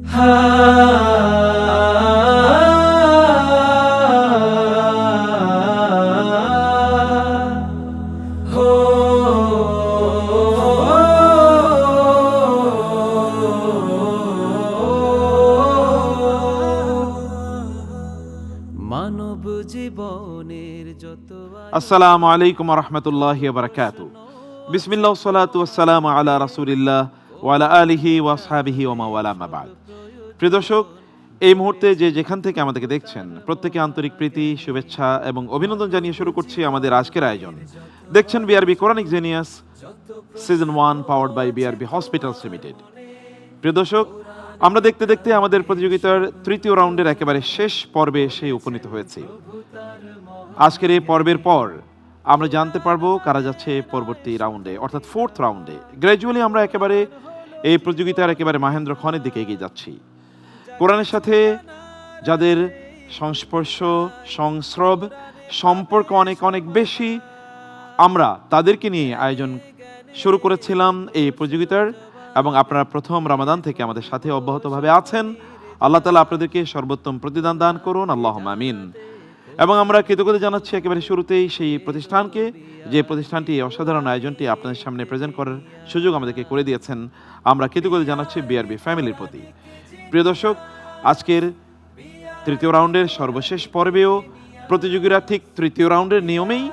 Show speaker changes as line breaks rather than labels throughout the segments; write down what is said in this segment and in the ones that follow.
মানব জীবনের যত
আসসালামু আলাইকুম ওয়া রাহমাতুল্লাহি ওয়া বারাকাতুহু। বিসমিল্লাহ ওয়াসসালাতু ওয়াসসালামু আলা রাসূলিল্লাহ ওয়া আলা আলিহি ওয়া আসহাবিহি ওয়া মাওয়ালা মা বা'দ। প্রিয় দর্শক, এই মুহূর্তে যেখান থেকে আমাদেরকে দেখছেন প্রত্যেকে আন্তরিক প্রীতি, শুভেচ্ছা এবং অভিনন্দন জানিয়ে শুরু করছি আমাদের আজকের আয়োজন। দেখছেন BRB Quranic genius season 1 powered by BRB hospitals limited. প্রিয় দর্শক, আমরা দেখতে দেখতে আমাদের প্রতিযোগিতার তৃতীয় রাউন্ডের একেবারে শেষ পর্বে এসে উপনীত হয়েছি। আজকের এই পর্বের পর আমরা জানতে পারবো কারা যাচ্ছে পরবর্তী রাউন্ডে, অর্থাৎ ফোর্থ রাউন্ডে। গ্র্যাজুয়ালি আমরা একেবারে এই প্রতিযোগিতার একেবারে মহেন্দ্র ক্ষণের দিকে এগিয়ে যাচ্ছি। কোরআনের সাথে যাদের সংস্পর্শ, সংস্রব, সম্পর্ক অনেক অনেক বেশি, আমরা তাদেরকে নিয়ে আয়োজন শুরু করেছিলাম এই প্রতিযোগিতার, এবং আপনারা প্রথম রমাদান থেকে আমাদের সাথে অব্যাহতভাবে আছেন। আল্লাহ তাআলা আপনাদেরকে সর্বোত্তম প্রতিদান দান করুন, আল্লাহুম্মা আমিন। এবং আমরা কৃতজ্ঞতা জানাচ্ছি একেবারে শুরুতেই সেই প্রতিষ্ঠানকে, যে প্রতিষ্ঠানটি এই অসাধারণ আয়োজনটি আপনাদের সামনে প্রেজেন্ট করার সুযোগ আমাদেরকে করে দিয়েছেন। আমরা কৃতজ্ঞতা জানাচ্ছি বিআরবি ফ্যামিলির প্রতি। প্রিয় দর্শক, আজকের তৃতীয় রাউন্ডের সর্বশেষ পর্বেও প্রতিযোগীরা ঠিক তৃতীয় রাউন্ডের নিয়মেই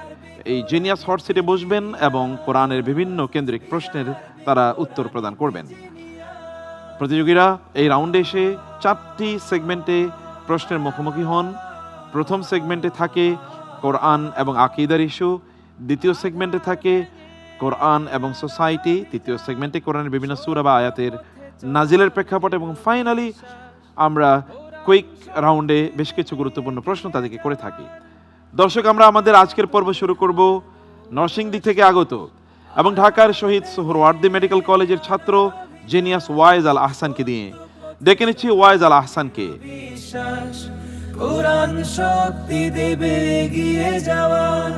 এই জিনিয়াস হট সিটে বসবেন এবং কোরআনের বিভিন্ন কেন্দ্রিক প্রশ্নের তারা উত্তর প্রদান করবেন। প্রতিযোগীরা এই রাউন্ডে এসে 4টি সেগমেন্টে প্রশ্নের মুখোমুখি হন। প্রথম সেগমেন্টে থাকে কোরআন এবং আকীদার ইস্যু, দ্বিতীয় সেগমেন্টে থাকে কোরআন এবং সোসাইটি, তৃতীয় সেগমেন্টে কোরআনের বিভিন্ন সূরা বা আয়াতের নাজিলের প্রেক্ষাপট, এবং ফাইনালি আমরা কুইক রাউন্ডে বেশ কিছু গুরুত্বপূর্ণ প্রশ্ন তাদেরকে করে থাকি। দর্শক, আমরা আমাদের আজকের পর্ব শুরু করব নরসিংদী থেকে আগত এবং ঢাকার শহীদ সোহরাওয়ার্দী মেডিকেল কলেজের ছাত্র জিনিয়াস ওয়াইজ আল আহসানকে দিয়ে। ডেকে নিচ্ছি ওয়াইজ আল আহসানকে।
বিশ্বাস কোরআন শক্তি দেবে এগিয়ে যাওয়ার,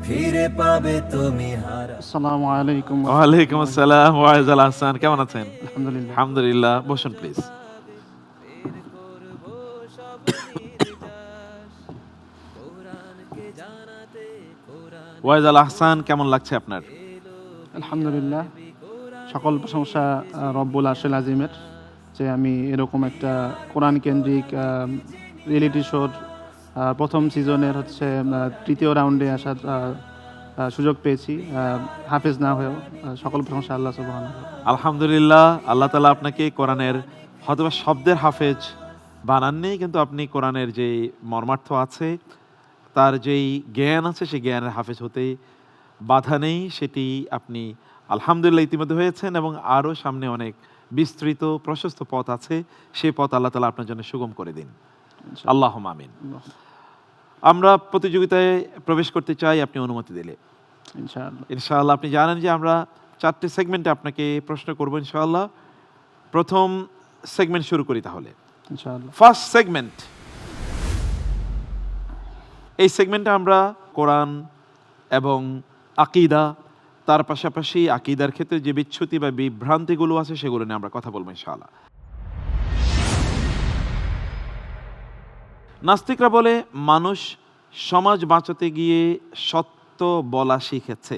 ফিরে পাবে তুমি হারা।
আসসালামু আলাইকুম।
ওয়ালাইকুম আসসালাম। ওয়াইজ আল আহসান, কেমন আছেন?
আলহামদুলিল্লাহ।
আলহামদুলিল্লাহ। বসুন প্লিজ। ওয়াইজ আল আহসান, কেমন লাগছে আপনার?
আলহামদুলিল্লাহ, সকল প্রশংসা রব্বুল আরশেল আজিমের, যে আমি এরকম একটা কোরআন কেন্দ্রিক রিয়েলিটি শোর প্রথম সিজনের তৃতীয় রাউন্ডে আসার সুযোগ পেয়েছি, হাফেজ না হয়েও। সকল প্রশংসা আল্লাহ সুবহানাহু।
আলহামদুলিল্লাহ, আল্লাহ তাআলা আপনাকে কোরআনের হয়তোবা শব্দের হাফেজ বানাননি, কিন্তু আপনি কোরআনের যে মর্মার্থ আছে, তার যেই জ্ঞান আছে, সেই জ্ঞানের হাফেজ হতে বাধা নেই, সেটি আপনি আলহামদুলিল্লাহ ইতিমধ্যে হয়েছেন, এবং আরও সামনে অনেক বিস্তৃত প্রশস্ত পথ আছে। সেই পথ আল্লাহ তাআলা আপনার জন্য সুগম করে দিন, আল্লাহুম্মা আমিন। আমরা প্রতিযোগিতায় প্রবেশ করতে চাই, আপনি অনুমতি দিলে।
ইনশাআল্লাহ।
ইনশাআল্লাহ। আপনি জানেন যে আমরা 4টি সেগমেন্টে আপনাকে প্রশ্ন করব ইনশাআল্লাহ। প্রথম সেগমেন্ট শুরু করি তাহলে।
ইনশাআল্লাহ।
First segment. এই সেগমেন্টে আমরা কোরআন এবং আকীদা, তার পাশাপাশি আকীদার ক্ষেত্রে যে বিচ্যুতি বা বিভ্রান্তিগুলো আছে সেগুলো নিয়ে আমরা কথা বলবো ইনশাআল্লাহ। নাস্তিকরা বলে মানুষ সমাজ বাঁচাতে গিয়ে সত্য বলা শিখেছে,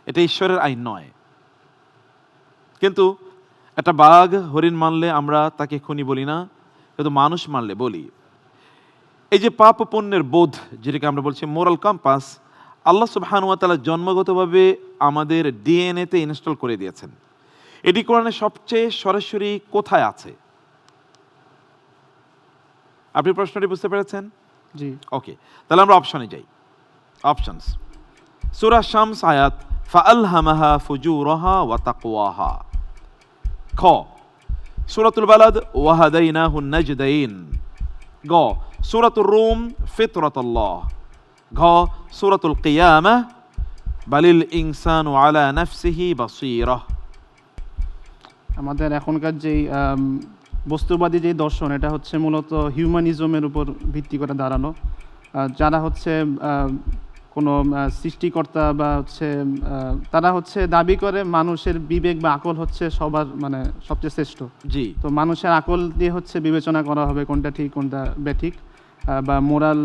এটা ঈশ্বরের আইন নয়। কিন্তু একটা বাঘ হরিণ মানলে আমরা তাকে খুনি বলি না, কিন্তু মানুষ মানলে বলি। এই যে পাপ পুণ্যের বোধ, যেটাকে আমরা বলছি মোরাল কম্পাস, আল্লাহ সুবহানাহু ওয়া তাআলা জন্মগতভাবে আমাদের ডিএনএতে ইনস্টল করে দিয়েছেন। এটি কোরআনের সবচেয়ে সরাসরি কোথায় আছে? আপনি প্রশ্নটি বুঝতে পেরেছেন?
জি।
ওকে, তাহলে আমরা অপশনে যাই। অপশনস: সূরা শামস আয়াত ফাআলহামাহা ফুজুরাহা ওয়া তাকওয়াহা। খ, সূরাতুল বালাদ ওয়া হাদাইনাহুন নাজদাইন। গ, সূরাতুর রুম ফিতরাতাল্লাহ। ঘ, সূরাতুল কিয়ামাহ বালিল ইনসানু আলা নাফসিহি বাসীরাহ।
আমাদের এখনকার যেই বস্তুবাদী যে দর্শন, এটা মূলত হিউম্যানিজমের উপর ভিত্তি করে দাঁড়ানো। যারা কোনো সৃষ্টিকর্তা বা হচ্ছে তারা হচ্ছে দাবি করে মানুষের বিবেক বা আকল হচ্ছে সবার মানে সবচেয়ে শ্রেষ্ঠ।
জি,
তো মানুষের আকল দিয়ে হচ্ছে বিবেচনা করা হবে কোনটা ঠিক কোনটা বেঠিক, বা মোরাল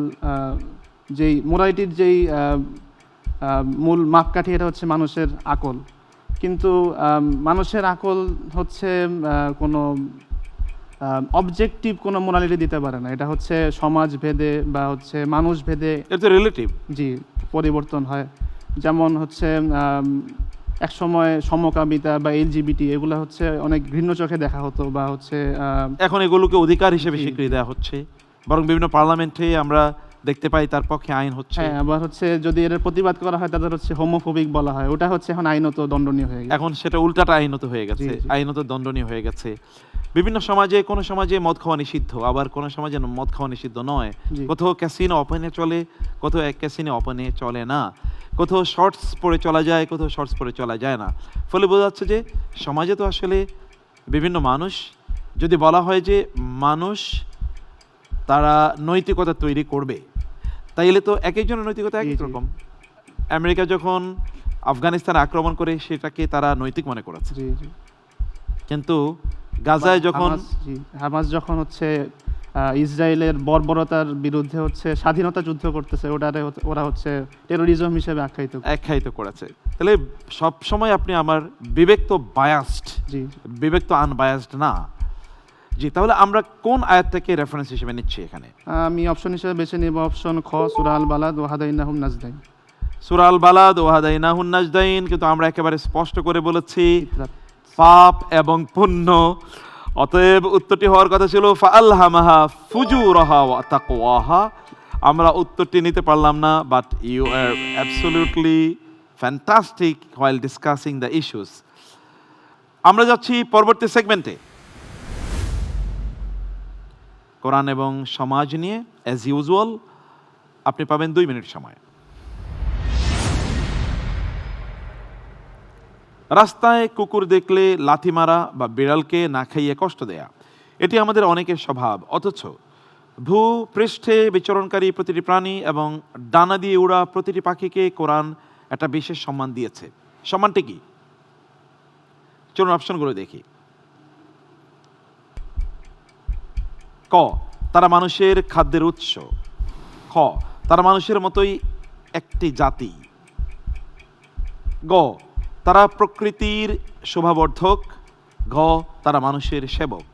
যেই মোরালিটির যেই মূল মাপকাঠি এটা হচ্ছে মানুষের আকল। কিন্তু মানুষের আকল হচ্ছে কোনো অবজেক্টিভ কোনো মোরালিটি দিতে পারে না। এটা হচ্ছে সমাজ ভেদে বা হচ্ছে মানুষ ভেদে
এটা তো রিলেটিভ।
জি পরিবর্তন হয়। যেমন হচ্ছে এক সময় সমকামিতা বা এলজিবিটি এগুলো হচ্ছে অনেক ঘৃণ্য চোখে দেখা হতো বা হচ্ছে
এখন এগুলোকে অধিকার হিসেবে
জি,
স্বীকৃতি দেওয়া হচ্ছে, বরং বিভিন্ন পার্লামেন্টে আমরা দেখতে পাই তার পক্ষে আইন হচ্ছে।
হ্যাঁ, আবার হচ্ছে যদি এর প্রতিবাদ করা হয় তাদের হচ্ছে হোমোফোবিক বলা হয়, ওটা হচ্ছে এখন আইনত দণ্ডনীয় হয়ে গেছে।
এখন সেটা উল্টাটা আইনত হয়ে গেছে,
জি, জি।
আইনত দণ্ডনীয় হয়ে গেছে। বিভিন্ন সমাজে, কোনো সমাজে মদ খাওয়া নিষিদ্ধ, আবার কোনো সমাজে মদ খাওয়া নিষিদ্ধ নয়।
জি।
কোথাও ক্যাসিনো ওপেনে চলে, কোথাও এক ক্যাসিনো ওপেনে চলে না, কোথাও শর্টস পরে চলা যায়, কোথাও শর্টস পরে চলা যায় না। ফলে বোঝা যাচ্ছে যে সমাজে তো আসলে বিভিন্ন মানুষ, যদি বলা হয় যে মানুষ তারা নৈতিকতা তৈরি করবে, তাইলে তো এক একজনের নৈতিকতা এক
জি,
এক
জি।
রকম। আমেরিকা যখন আফগানিস্তান আক্রমণ করে সেটাকে তারা নৈতিক মনে করেছে,
জি জি।
কিন্তু গাজায় যখন
হামাস যখন হচ্ছে ইসরায়েলের বর্বরতার বিরুদ্ধে হচ্ছে স্বাধীনতা যুদ্ধ করতেছে, ওরা হচ্ছে টেরোরিজম হিসেবে আখ্যায়িত করে।
আখ্যায়িত করেছে। তাহলে সব সময় আপনি আমার বিবেক তো বায়াসড,
জি
বিবেক তো আনবায়াসড না। জি, তাহলে আমরা কোন আয়াতটাকে রেফারেন্স হিসেবে নিচ্ছি এখানে?
আমি অপশন হিসেবে বেছে নিব অপশন খ, সূরা আল বালাদ ওয়া হাদাইনাহুম নাজদাইন।
সূরা আল বালাদ ওয়া হাদাইনাহুন নাজদাইন। কিন্তু আমরা একেবারে স্পষ্ট করে বলেছি
ইতরাত।
পাপ এবং পুণ্য, অতএব উত্তরটি হওয়ার কথা ছিল ফাআলহামাহা ফুজুরাহা ওয়া তাকওয়াহা। আমরা উত্তরটি নিতে পারলাম না, but you are absolutely fantastic while discussing the issues. আমরা যাচ্ছি পরবর্তী সেগমেন্টে, কোরআন এবং সমাজ নিয়ে। অ্যাজ ইউজুয়াল আপনি পাবেন 2 মিনিট সময়। রাস্তায় কুকুর দেখলে লাথি মারা বা বিড়ালকে না খাইয়ে কষ্ট দেয়া, এটি আমাদের অনেকের স্বভাব। অথচ ভূ পৃষ্ঠে বিচরণকারী প্রতিটি প্রাণী এবং ডানা দিয়ে উড়া প্রতিটি পাখিকে কোরআন একটা বিশেষ সম্মান দিয়েছে। সম্মানটি কি? চলুন অপশনগুলো দেখি। ক, তারা মানুষের খাদ্যের উৎস। খ, তারা মানুষের মতোই একটি জাতি। গ, তারা প্রকৃতির শোভাবর্ধক। ঘ, তারা মানুষের সেবক।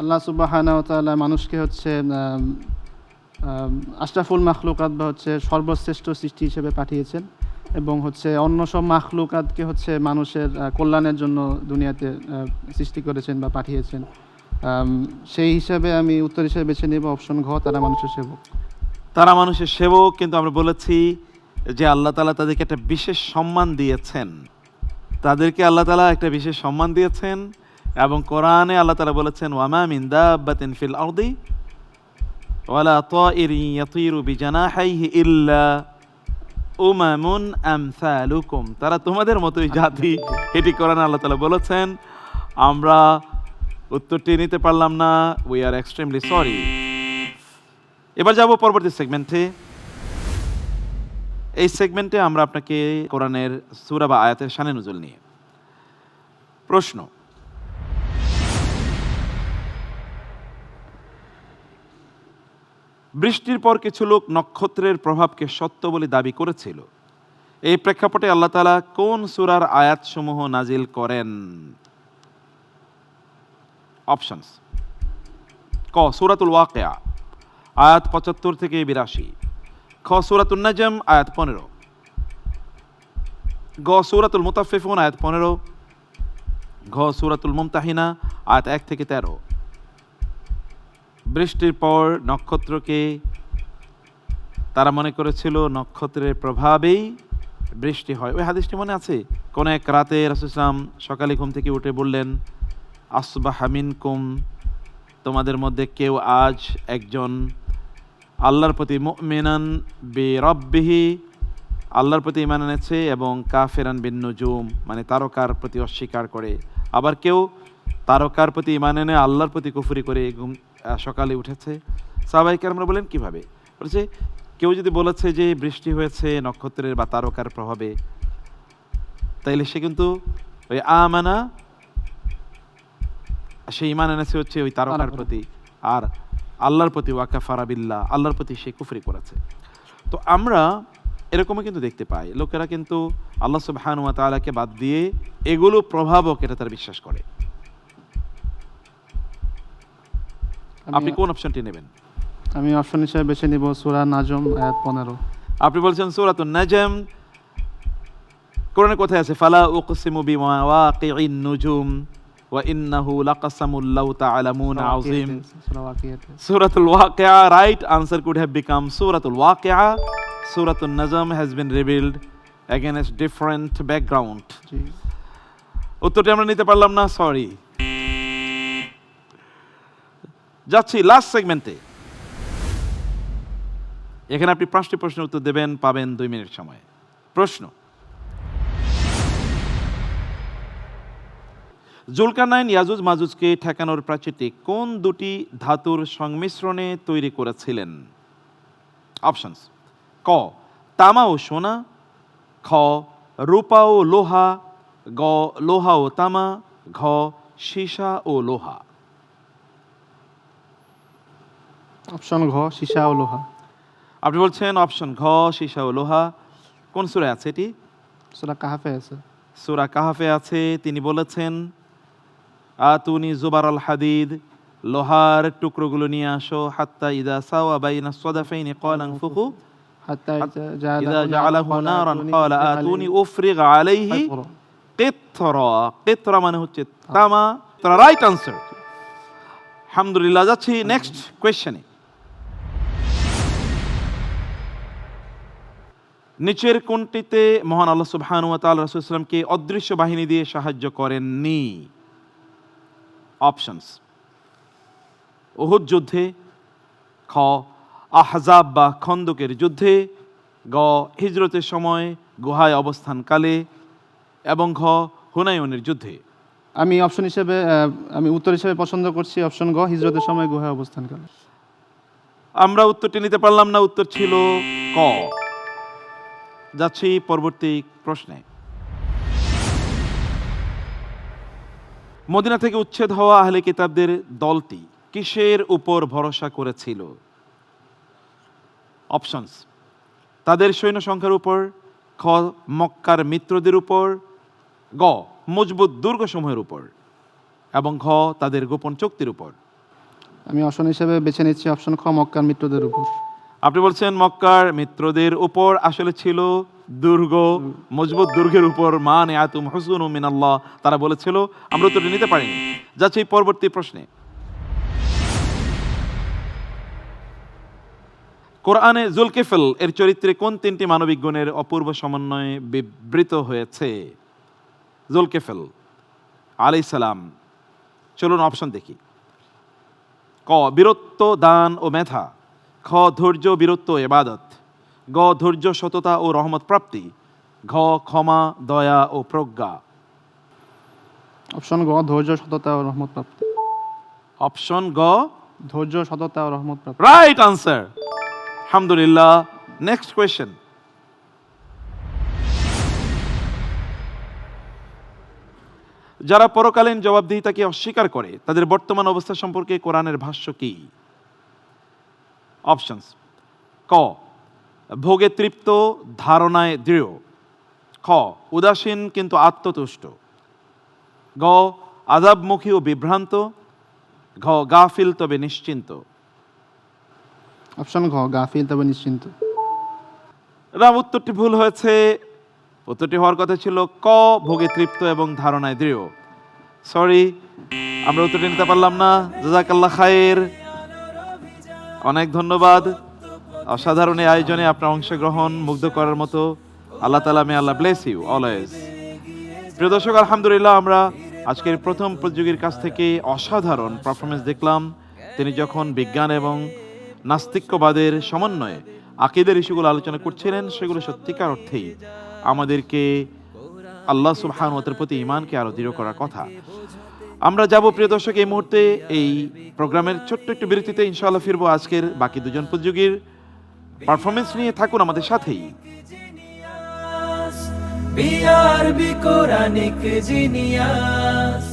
আল্লাহ সুবহানাহু ওয়া তাআলা মানুষকে হচ্ছে আশরাফুল মাখলুকাত বা হচ্ছে সর্বশ্রেষ্ঠ সৃষ্টি হিসেবে পাঠিয়েছেন, এবং হচ্ছে অন্য সব মাখলুকাতকে হচ্ছে মানুষের কল্যাণের জন্য দুনিয়াতে সৃষ্টি করেছেন বা পাঠিয়েছেন। সেই হিসাবে আমি উত্তর হিসেবে বেছে নেব অপশন ঘ, তারা মানুষের সেবক।
তারা মানুষের সেবক, কিন্তু আমরা বলেছি যে আল্লাহ তাআলা তাদেরকে একটা বিশেষ সম্মান দিয়েছেন। তাদেরকে আল্লাহ তাআলা একটা বিশেষ সম্মান দিয়েছেন, এবং কোরআনে আল্লাহ তাআলা বলেছেন ওয়ামা মিন দাব্বাতিন ফিল আরদি ওয়ালা তাইরিন ইয়াতিরু বিজানাহিহি ইল্লা উমামুন আমসালুকুম। তারা তোমাদের মতোই জাতি, এটি কোরআনে আল্লাহ তাআলা বলেছেন। আমরা উত্তরটি নিতে পারলাম না, উই আর এক্সট্রিমলি সরি। এবার যাব পরবর্তী সেগমেন্টে। এই সেগমেন্টে আমরা আপনাকে কোরআনের সূরা বা আয়াতের শানে নুজুল নিয়ে প্রশ্ন। বৃষ্টির পর কিছু লোক নক্ষত্রের প্রভাবকে সত্য বলে দাবি করেছিল। এই প্রেক্ষাপটে আল্লাহ তাআলা কোন সূরার আয়াতসমূহ নাজিল করেন? অপশনস: ক, সূরাতুল ওয়াকিয়া আয়াত 75 থেকে 82। খ, সূরাতুন নাজম আয়াত 15। গ, সূরাতুল মুতাফফিফুন আয়াত 15। ঘ, সূরাতুল মুমতাহিনা আয়াত 1 থেকে 13। বৃষ্টির পর নক্ষত্রকে তারা মনে করেছিল নক্ষত্রের প্রভাবেই বৃষ্টি হয়। ওই হাদিসটি মনে আছে? কোন এক রাতে রাসূল সাল্লাল্লাহু আলাইহি ওয়াসাল্লাম সকালে ঘুম থেকে উঠে বললেন, আসবাহা মিনকুম, তোমাদের মধ্যে কেউ আজ একজন আল্লাহর প্রতি মুমিনান বিরাব্বিহি, আল্লাহর প্রতি ঈমান এনেছে, এবং কাফিরান বিন নুজুম, মানে তারকার প্রতি অস্বীকার করে। আবার কেউ তারকার প্রতি ঈমান এনে আল্লাহর প্রতি কুফরি করে সকালে উঠেছে। সাহাবায়ে কেরামরা বলেন কিভাবে? বলছে কেউ যদি বলেছে যে বৃষ্টি হয়েছে নক্ষত্রের বা তারকার প্রভাবে, তাইলে সে কিন্তু ওই আমানা, সে ঈমান এনেছে হচ্ছে ওই তারকার প্রতি, আর আল্লাহর প্রতি ওয়াকাফারা বিল্লাহ, আল্লাহর প্রতি সে কুফরি করেছে। তো আমরা এরকমও কিন্তু দেখতে পাই, লোকেরা কিন্তু আল্লাহ সুবহানাহু ওয়া তাআলাকে বাদ দিয়ে এগুলো প্রভাবক এটা তারা বিশ্বাস করে। আপনি কোন অপশনটি নেবেন?
আমি অপশন হিসেবে বেছে নিব সূরা নাজম আয়াত 15।
আপনি বলছেন সূরাতুন নাজম। কোরআনে কোথায় আছে ফালা উকসিমু বিমাওয়াকিইন নুজুম ওয়া ইন্নাহু লাকাসামুল লাউ তা'লামুন আযীম।
সূরা ওয়াকিয়াতে।
Suratul Waqi'a, right answer could have become Suratul Waqi'a. Suratul Najm has been revealed against different background.
জি।
উত্তরটি আমরা নিতে পারলাম না, সরি। যাচ্ছি লাস্ট সেগমেন্টে। এখানে আপনি 5টি প্রশ্নের উত্তর দেবেন, পাবেন 2 মিনিট সময়। প্রশ্ন: জুলকারনাইন ইয়াজুজ মাজুজকে ঠেকানোর প্রাচীরটি কোন দুটি ধাতুর সংমিশ্রণে তৈরি করেছিলেন? অপশনস: ক তামা ও সোনা, খ রূপা ও লোহা, গ লোহা ও তামা, ঘ সীসা ও লোহা।
অপশন ঘ সীসা ও লোহা।
আপনি বলছেন অপশন ঘ সীসা ও লোহা। কোন সূরায় আছে এটি?
সূরা কাহাফে আছে।
সূরা কাহাফে আছে। তিনি বলেছেন আতুনি জুবার আল হাদিদ, লোহার টুকরোগুলো নিয়ে আসো, হাত্তা ইদা সাওয়া বাইনা সাদাফাইনি ক্বালা আনফুকু
হাত্তা
ইদা জাআলাহু নারান ক্বালা আতুনি উফরিগ আলাইহি কিতরা। কিতরা মানে হচ্ছে তামা। রাইট আনসার, আলহামদুলিল্লাহ। যাচ্ছি নেক্সট কোয়েশ্চেনে। নিচের কোনটিতে মহান আল্লাহ সুবহানাহু ওয়া তাআলা রাসূল সাল্লাল্লাহু আলাইহি ওয়াসাল্লামকে অদৃশ্য বাহিনী দিয়ে সাহায্য করেননি? অপশনস: উহুদ যুদ্ধে, খ আহজাব বা খন্দকের যুদ্ধে, গ হিজরতের সময় গুহায় অবস্থানকালে, এবং ঘ হুনায়নের যুদ্ধে।
আমি অপশন হিসেবে আমি উত্তর হিসেবে পছন্দ করছি অপশন গ হিজরতের সময় গুহায় অবস্থানকালে।
আমরা উত্তরটি নিতে পারলাম না, উত্তর ছিল ক। যাচ্ছি পরবর্তী প্রশ্নে। মদিনা থেকে উচ্ছেদ হওয়া আহলে কিতাবদের দলটি কিসের উপর ভরসা করেছিল? অপশনস: তাদের সৈন্য সংখ্যার উপর, খ মক্কার মিত্রদের উপর, গ মজবুত দুর্গসমূহের উপর, এবং ঘ তাদের গোপন চুক্তির উপর।
আমি অপশন হিসেবে বেছে নিচ্ছি অপশন খ মক্কার মিত্রদের উপর।
আপনি বলছেন মক্কার মিত্রদের উপর, আসলে ছিল দুর্গ, মজবুত দুর্গের উপর। মানে আতুম হুসুনু মিনাল্লাহ, তারা বলেছিল। আমরা উত্তরটি নিতে পারিনি। যাচ্ছি পরবর্তী প্রশ্নে। কোরআনে জুলকিফল এর চরিত্রে কোন 3টি মানবিক গুণের অপূর্ব সমন্বয়ে বিবৃত হয়েছে? জুলকিফল আলাইহিস সালাম। চলুন অপশন দেখি। ক বীরত্ব, দান ও মেধা, খ ধৈর্য, বীরত্ব ও ইবাদত, গ ধৈর্য, সততা ও রহমত প্রাপ্তি, ঘ ক্ষমা, দয়া ও প্রজ্ঞা।
অপশন গ ধৈর্য, সততা ও রহমত প্রাপ্তি।
অপশন গ
ধৈর্য, সততা ও রহমত প্রাপ্তি।
রাইট আনসার, আলহামদুলিল্লাহ। Next question. যারা পরকালীন জবাবদিহিতাকে অস্বীকার করে তাদের বর্তমান অবস্থা সম্পর্কে কোরআনের ভাষ্য কি? অপশনস: ক ভোগে তৃপ্ত, ধারণায় দৃঢ়, খ উদাসীন কিন্তু আত্মতুষ্ট, গ আযাবমুখী ও বিভ্রান্ত, ঘ গাফিল তবে নিশ্চিন্ত।
অপশন ঘ গাফিল তবে নিশ্চিন্ত।
উত্তরটি ভুল হয়েছে। উত্তরটি হওয়ার কথা ছিল ক ভোগে তৃপ্ত এবং ধারণায় দৃঢ়। সরি, আমরা উত্তরটি নিতে পারলাম না। জাযাকাল্লাহ খায়ের, অনেক ধন্যবাদ। অসাধারণ এই আয়োজনে আপনার অংশগ্রহণ মুগ্ধ করার মতো। আল্লাহ তাআলা, মে আল্লাহ ব্লেস ইউ অলওয়েজ। প্রিয় দর্শক, আলহামদুলিল্লাহ আমরা আজকের প্রথম প্রতিযোগীর কাছ থেকে অসাধারণ পারফরমেন্স দেখলাম। তিনি যখন বিজ্ঞান এবং নাস্তিক্যবাদের সমন্বয়ে আকীদার ইস্যুগুলো আলোচনা করছিলেন, সেগুলো সত্যিকার অর্থেই আমাদেরকে আল্লাহ সুবহানাহু ওয়া তাআলার প্রতি ঈমানকে আরো দৃঢ় করার কথা। আমরা যাব প্রিয় দর্শক এই মুহূর্তে এই প্রোগ্রামের ছোট্ট একটু বিরতিতে। ইনশাআল্লাহ ফিরবো আজকের বাকি দুজন প্রতিযোগীর পারফরমেন্স নিয়ে থাকুন আমাদের সাথেই।
BRB Quranic genius,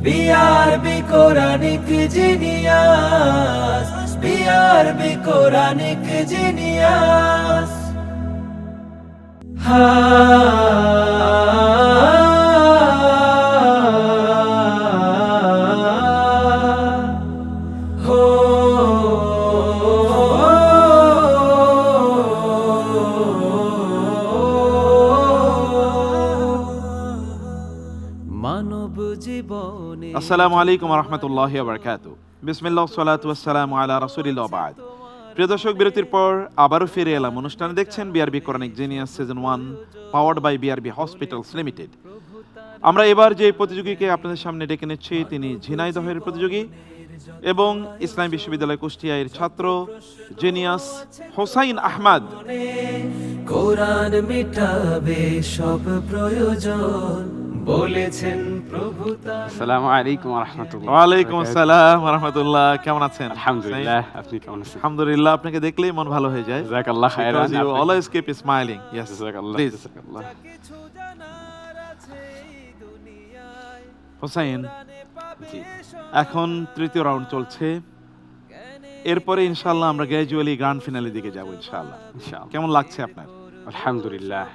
BRB Quranic genius, BRB Quranic genius. মানব জীবনে
আসসালামু আলাইকুম ওয়া রাহমাতুল্লাহি ওয়া বারাকাতুহু। বিসমিল্লাহ সালাতু ওয়াসসালামু আলা রাসূলিল্লাহ বাদ। প্রিয় দর্শক, বিরতির পর আবারও ফিরে এলাম। অনুষ্ঠানে দেখছেন BRB Quranic genius season 1 powered by BRB hospitals limited. আমরা এবার যে প্রতিযোগীকে আপনাদের সামনে ডেকে নিচ্ছি তিনি ঝিনাইদহের প্রতিযোগী এবং ইসলামী বিশ্ববিদ্যালয় কুষ্টিয়ার ছাত্র জিনিয়াস হোসাইন আহমদ।
কোরআন মিটাবে সব প্রয়োজন বলেছেন প্রভু তার।
আসসালামু আলাইকুম ওয়া রাহমাতুল্লাহ।
ওয়ালাইকুম আসসালাম ওয়া রাহমাতুল্লাহ। কেমন আছেন?
আলহামদুলিল্লাহ, আপনি কেমন আছেন?
আলহামদুলিল্লাহ, আপনাকে দেখলেই মন ভালো হয়ে যায়।
জাযাকাল্লাহ খাইরান।
You always keep smiling. Yes,
জাযাকাল্লাহ,
please.
জাযাকাল্লাহ।
Hossain,
জি,
এখন তৃতীয় রাউন্ড চলছে। এরপরে ইনশাআল্লাহ আমরা গ্র্যাজুয়ালি গ্র্যান্ড ফিনালের দিকে যাব ইনশাআল্লাহ।
ইনশাআল্লাহ।
কেমন লাগছে আপনার?
আলহামদুলিল্লাহ,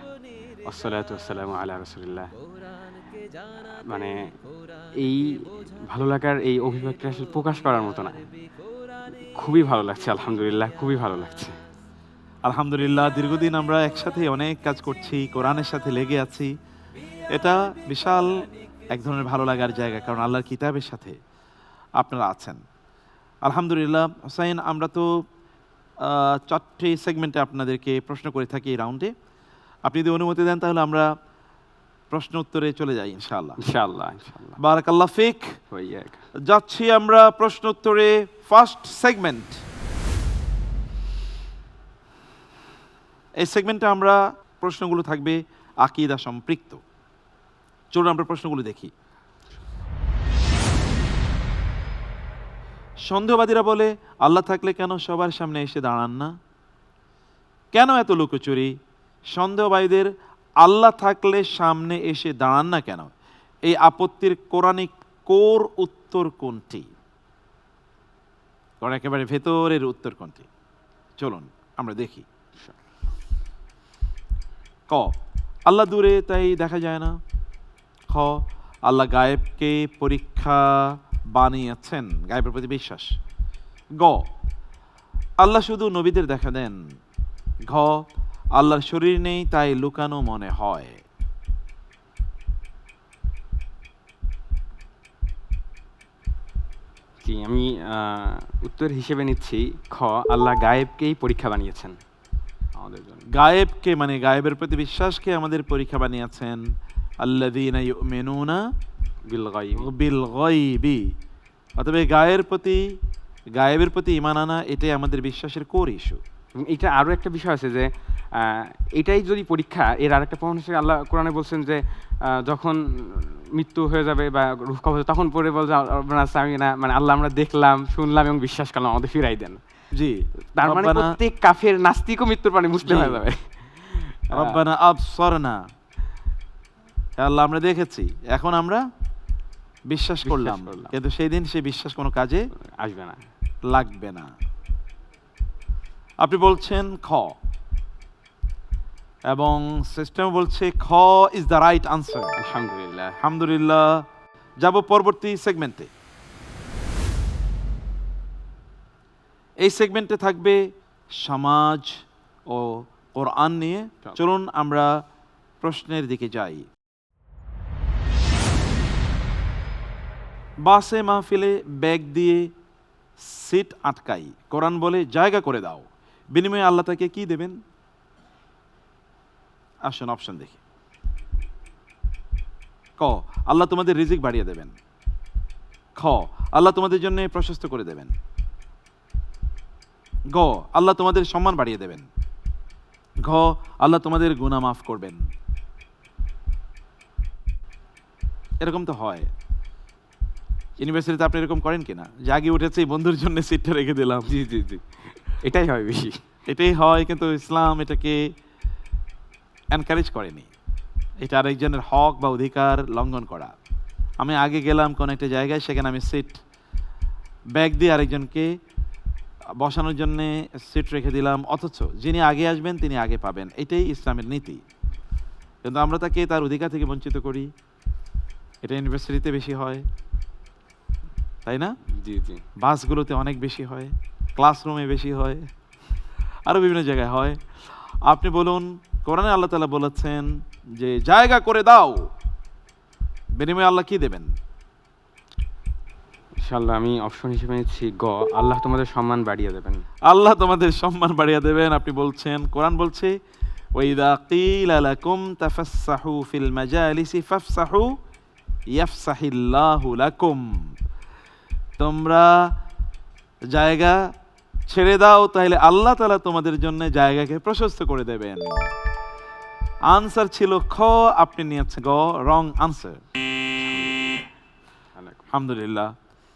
ওয়াসসালাতু ওয়াসসালামু আলা রাসূলিল্লাহ। মানে এই ভালো লাগার এই অভিব্যক্তি আসলে প্রকাশ করার মতো না। খুবই ভালো লাগছে, আলহামদুলিল্লাহ, খুবই ভালো লাগছে।
আলহামদুলিল্লাহ, দীর্ঘদিন আমরা একসাথে অনেক কাজ করছি, কোরআনের সাথে লেগে আছি। এটা বিশাল এক ধরনের ভালো লাগার জায়গা, কারণ আল্লাহর কিতাবের সাথে আপনারা আছেন। আলহামদুলিল্লাহ। হোসাইন, আমরা তো 4টি সেগমেন্টে আপনাদেরকে প্রশ্ন করে থাকি এই রাউন্ডে। আপনি যদি অনুমতি দেন তাহলে আমরা প্রশ্ন উত্তরে চলে যাই ইনশাআল্লাহ।
ইনশাআল্লাহ, ইনশাআল্লাহ।
বারাকাল্লাহ ফিক।
ওয়াইয়াক।
যাচ্ছি আমরা প্রশ্ন উত্তরে। First segment. এই সেগমেন্টে আমরা প্রশ্নগুলো থাকবে আকীদা সম্পৃক্ত। চলুন আমরা প্রশ্নগুলো দেখি। সন্দেহবাদীরা বলে, আল্লাহ থাকলে কেন সবার সামনে এসে দাঁড়ান না? কেন এত লুকোচুরি? সন্দেহবাদীদের আল্লাহ থাকলে সামনে এসে দাঁড়ান না কেন, এই আপত্তির কোরআনিক কোর উত্তর কোনটি? কারণ একেবারে ভেতরের উত্তর কোনটি? চলুন আমরা দেখি। ক, আল্লাহ দূরে তাই দেখা যায় না। খ, আল্লাহ গায়েবকে পরীক্ষা বানিয়েছেন, গায়েবের প্রতি বিশ্বাস। গ, আল্লাহ শুধু নবীদের দেখা দেন। ঘ, আল্লাহর শরীর নেই তাই লুকানো মনে হয়।
জি, আমি উত্তর হিসেবে নিচ্ছি খ, আল্লাহ গায়েবকেই পরীক্ষা বানিয়েছেন আমাদের জন্য।
গায়েবকে মানে গায়েবের প্রতি বিশ্বাসকে আমাদের পরীক্ষা বানিয়েছেন। আল্লাযীনা ইউমিনুনা
বিল গায়বি।
বিল গায়বি। অতএব গায়েবের প্রতি ঈমান আনা এটাই আমাদের বিশ্বাসের কোর ইস্যু।
এটা আরো একটা বিষয় আছে যে এটাই যদি পরীক্ষা, এর আরেকটা প্রমাণ হিসেবে আল্লাহ কোরআনে বলছেন যে যখন মৃত্যু হয়ে যাবে বা রূহ কবজ, তখন পরে বলছে মানে আল্লাহ আমরা দেখলাম, শুনলাম এবং বিশ্বাস করলাম, আমাদের ফিরাই দেন।
জি,
তার মানে প্রত্যেক কাফের নাস্তিকও মৃত্যুর পরে মুসলিম হয়ে যাবে।
রব্বানা আবসারনা, আল্লাহ আমরা দেখেছি, এখন আমরা বিশ্বাস করলাম, কিন্তু সেই দিন সেই বিশ্বাস কোনো কাজে
আসবে না,
লাগবে না। আপনি বলছেন খ, এবং সিস্টেম বলছে খ ইজ দ্য রাইট আনসার।
আলহামদুলিল্লাহ।
আলহামদুলিল্লাহ। যাব পরবর্তী সেগমেন্টে। এই সেগমেন্টে থাকবে সমাজ ও কোরআন নিয়ে। চলুন আমরা প্রশ্নের দিকে যাই। বাসে মাহফিলে ব্যাগ দিয়ে সিট আটকাই, কোরআন বলে জায়গা করে দাও, বিনিময়ে আল্লাহ তাকে কি দেবেন? আসুন অপশন দেখি। ক, আল্লাহ তোমাদের রিজিক বাড়িয়ে দেবেন। খ, আল্লাহ তোমাদের জন্য প্রশস্ত করে দেবেন। গ, আল্লাহ তোমাদের সম্মান বাড়িয়ে দেবেন। ঘ, আল্লাহ তোমাদের গুনাহ মাফ করবেন। এরকম তো হয় ইউনিভার্সিটিতে। আপনি এরকম করেন কিনা যে আগে উঠেছে বন্ধুর জন্য সিটটা রেখে দিলাম?
জি জি জি, এটাই হয় বেশি।
এটাই হয়, কিন্তু ইসলাম এটাকে এনকারেজ করেনি। এটা আরেকজনের হক বা অধিকার লঙ্ঘন করা। আমি আগে গেলাম কোন একটা জায়গায়, সেখানে আমি সিট ব্যাগ দিয়ে আরেকজনকে বসানোর জন্য সিট রেখে দিলাম, অথচ যিনি আগে আসবেন তিনি আগে পাবেন। এটাই ইসলামের নীতি, কিন্তু আমরা তাকে তার অধিকার থেকে বঞ্চিত করি। এটা ইউনিভার্সিটিতে বেশি হয়, তাই না?
জি জি।
বাসগুলোতে অনেক বেশি হয়, ক্লাসরুমে বেশি হয়, আরও বিভিন্ন জায়গায় হয়। আপনি বলুন, কোরআনে আল্লাহ তাআলা বলেছেন যে জায়গা করে দাও, বিনিময়ে আল্লাহ কি দেবেন?
ইনশাআল্লাহ আমি অপশন হিসেবে নিচ্ছি গ, আল্লাহ তোমাদের সম্মান বাড়িয়ে দেবেন।
আল্লাহ তোমাদের সম্মান বাড়িয়ে দেবেন। আপনি বলছেন, কোরআন বলছে ওয়াইদা কিলা লাকুম তাফাসসাহু ফিল মাজালিসি ফাফসাহু ইয়াফসাহিল্লাহু লাকুম। তোমরা জায়গা ছেড়ে দাও, তাহলে আল্লাহ তাআলা তোমাদের জন্য জায়গাকে প্রশস্ত করে দেবেন। আনসার ছিল খ, আপনি নিয়েছেন গ, রং আনসার। আলহামদুলিল্লাহ,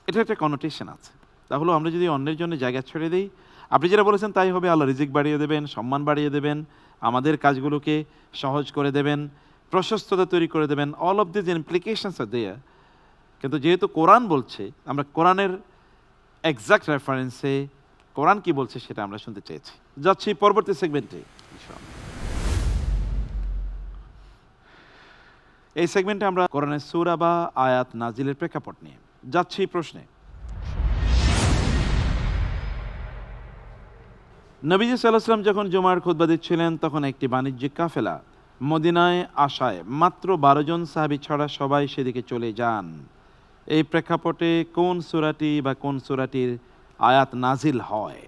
এটা একটা কনোটেশন আছে। তাহলে আমরা যদি অন্যের জন্য জায়গা ছেড়ে দিই, আপনি যেটা বলেছেন তাই হবে। আল্লাহ রিজিক বাড়িয়ে দেবেন, সম্মান বাড়িয়ে দেবেন, আমাদের কাজগুলোকে সহজ করে দেবেন, প্রশস্ততা তৈরি করে দেবেন। অল অফ দিস ইমপ্লিকেশনস আর দেয়ার। কিন্তু যেহেতু কোরআন বলছে, আমরা কোরআনের এক্সাক্ট রেফারেন্সে কোরআন কি বলছে সেটা আমরা শুনতে চেয়েছি। যাচ্ছি পরবর্তী সেগমেন্টে। এই সেগমেন্টে আমরা কোরআনের সূরা বা আয়াত নাজিলের প্রেক্ষাপট নিয়ে যাচ্ছি প্রশ্নে। নবীজি সাল্লাল্লাহু আলাইহি ওয়াসাল্লাম যখন জুমার খুতবা দিচ্ছিলেন, তখন একটি বাণিজ্যিক কাফেলা মদিনায় আসায় মাত্র 12 জন সাহাবী ছাড়া সবাই সেদিকে চলে যান। এই প্রেক্ষাপটে কোন সূরাটি বা কোন সূরাটির আয়াত নাজিল হয়?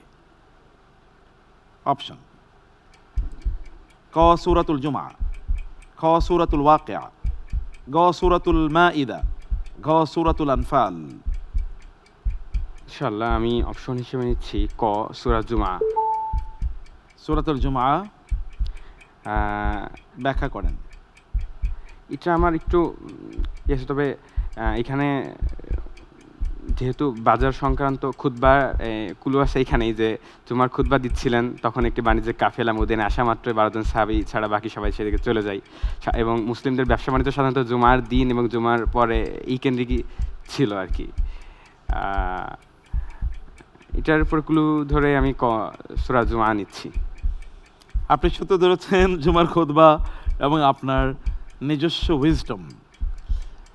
অপশন: ক সূরাতুল জুমআ, খ সূরাতুল ওয়াকিয়া, গ সূরাতুল মাইদা, ঘ সূরাতুল আনফাল।
ইনশাআল্লাহ আমি অপশন হিসেবে নিচ্ছি ক, সূরা জুমআ।
সূরাতুল জুমআ ব্যাখ্যা করেন।
এটা আমার একটু ইয়েছে, তবে এখানে যেহেতু বাজার সংক্রান্ত খুতবা কুলু আছে এখানেই, যে জুমার খুতবা দিচ্ছিলেন তখন একটি বাণিজ্যিক কাফেলা মদিনায় আসা মাত্র 12 জন সাহাবী ছাড়া বাকি সবাই সেদিকে চলে যায়। এবং মুসলিমদের ব্যবসা বাণিজ্য সাধারণত জুমার দিন এবং জুমার পরে এই কেন্দ্রিকই ছিল আর কি। এটার উপর ক্লু ধরে আমি সূরা জুমআ নিচ্ছি।
আপনি সূত্র ধরেছেন জুমার খুতবা এবং আপনার নিজস্ব উইজডম।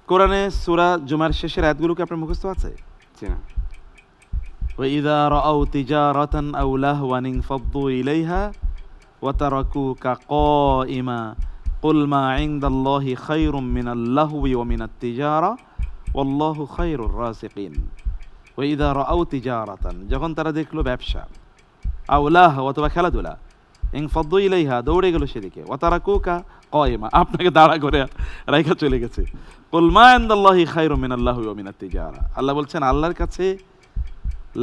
কোরআনে সূরা জুমার শেষের আয়াতগুলোকে আপনার মুখস্থ আছে?
জি না।
ওয়াইযা রাআউ তিজারাতান আও লাহওয়ান ইনফাদ্দু ইলাইহা ওয়া তারাকুকা কাইমা কুল মা ইনদাল্লাহি খায়রুম মিনাল লাহওয়ি ওয়া মিনাত তিজারা ওয়াল্লাহু খায়রুর রাযিকিন। ওয়াইযা রাআউ তিজারাতান, যখন তারা দেখলো ব্যবসা, আও লাহ অথবা খেলাধুলা, ইনফাদ্দু ইলাইহা দৌড়ে গেল সেদিকে, ওয়া তারাকুকা কাইমা আপনাকে দাঁড়া করে রাইখা চলে গেছে। কুল মা ইনদাল্লাহি খায়রুম মিনাল লাহওয়ি ওয়া মিনাত তিজারা। আল্লাহ বলছেন আল্লাহর কাছে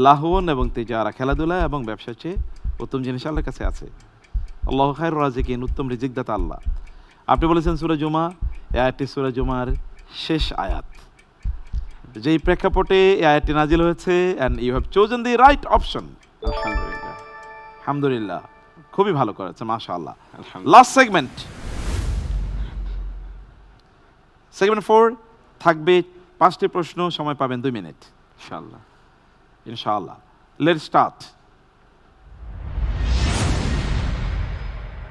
লাহওন এবং তিজারা, খেলাধুলা এবং ব্যবসার চেয়ে উত্তম জিনিস আল্লাহর কাছে আছে। আল্লাহু খায়রুর রাযিকিন, উত্তম রিজিকদাতা আল্লাহ। আপনি বলেছেন সূরা জুমা, এই আয়াতটি সূরা জুমার শেষ আয়াত, যেই প্রেক্ষাপটে এই আয়াতটি নাজিল হয়েছে। And you have chosen the right option.
আলহামদুলিল্লাহ,
আলহামদুলিল্লাহ, খুবই ভালো করেছে, মাশাআল্লাহ।
আলহামদুলিল্লাহ।
লাস্ট সেগমেন্ট, সেগমেন্ট 4 থাকবে 5টি প্রশ্ন, সময় পাবেন 2 মিনিট
ইনশাআল্লাহ।
ইনশাআল্লাহ। Let's start.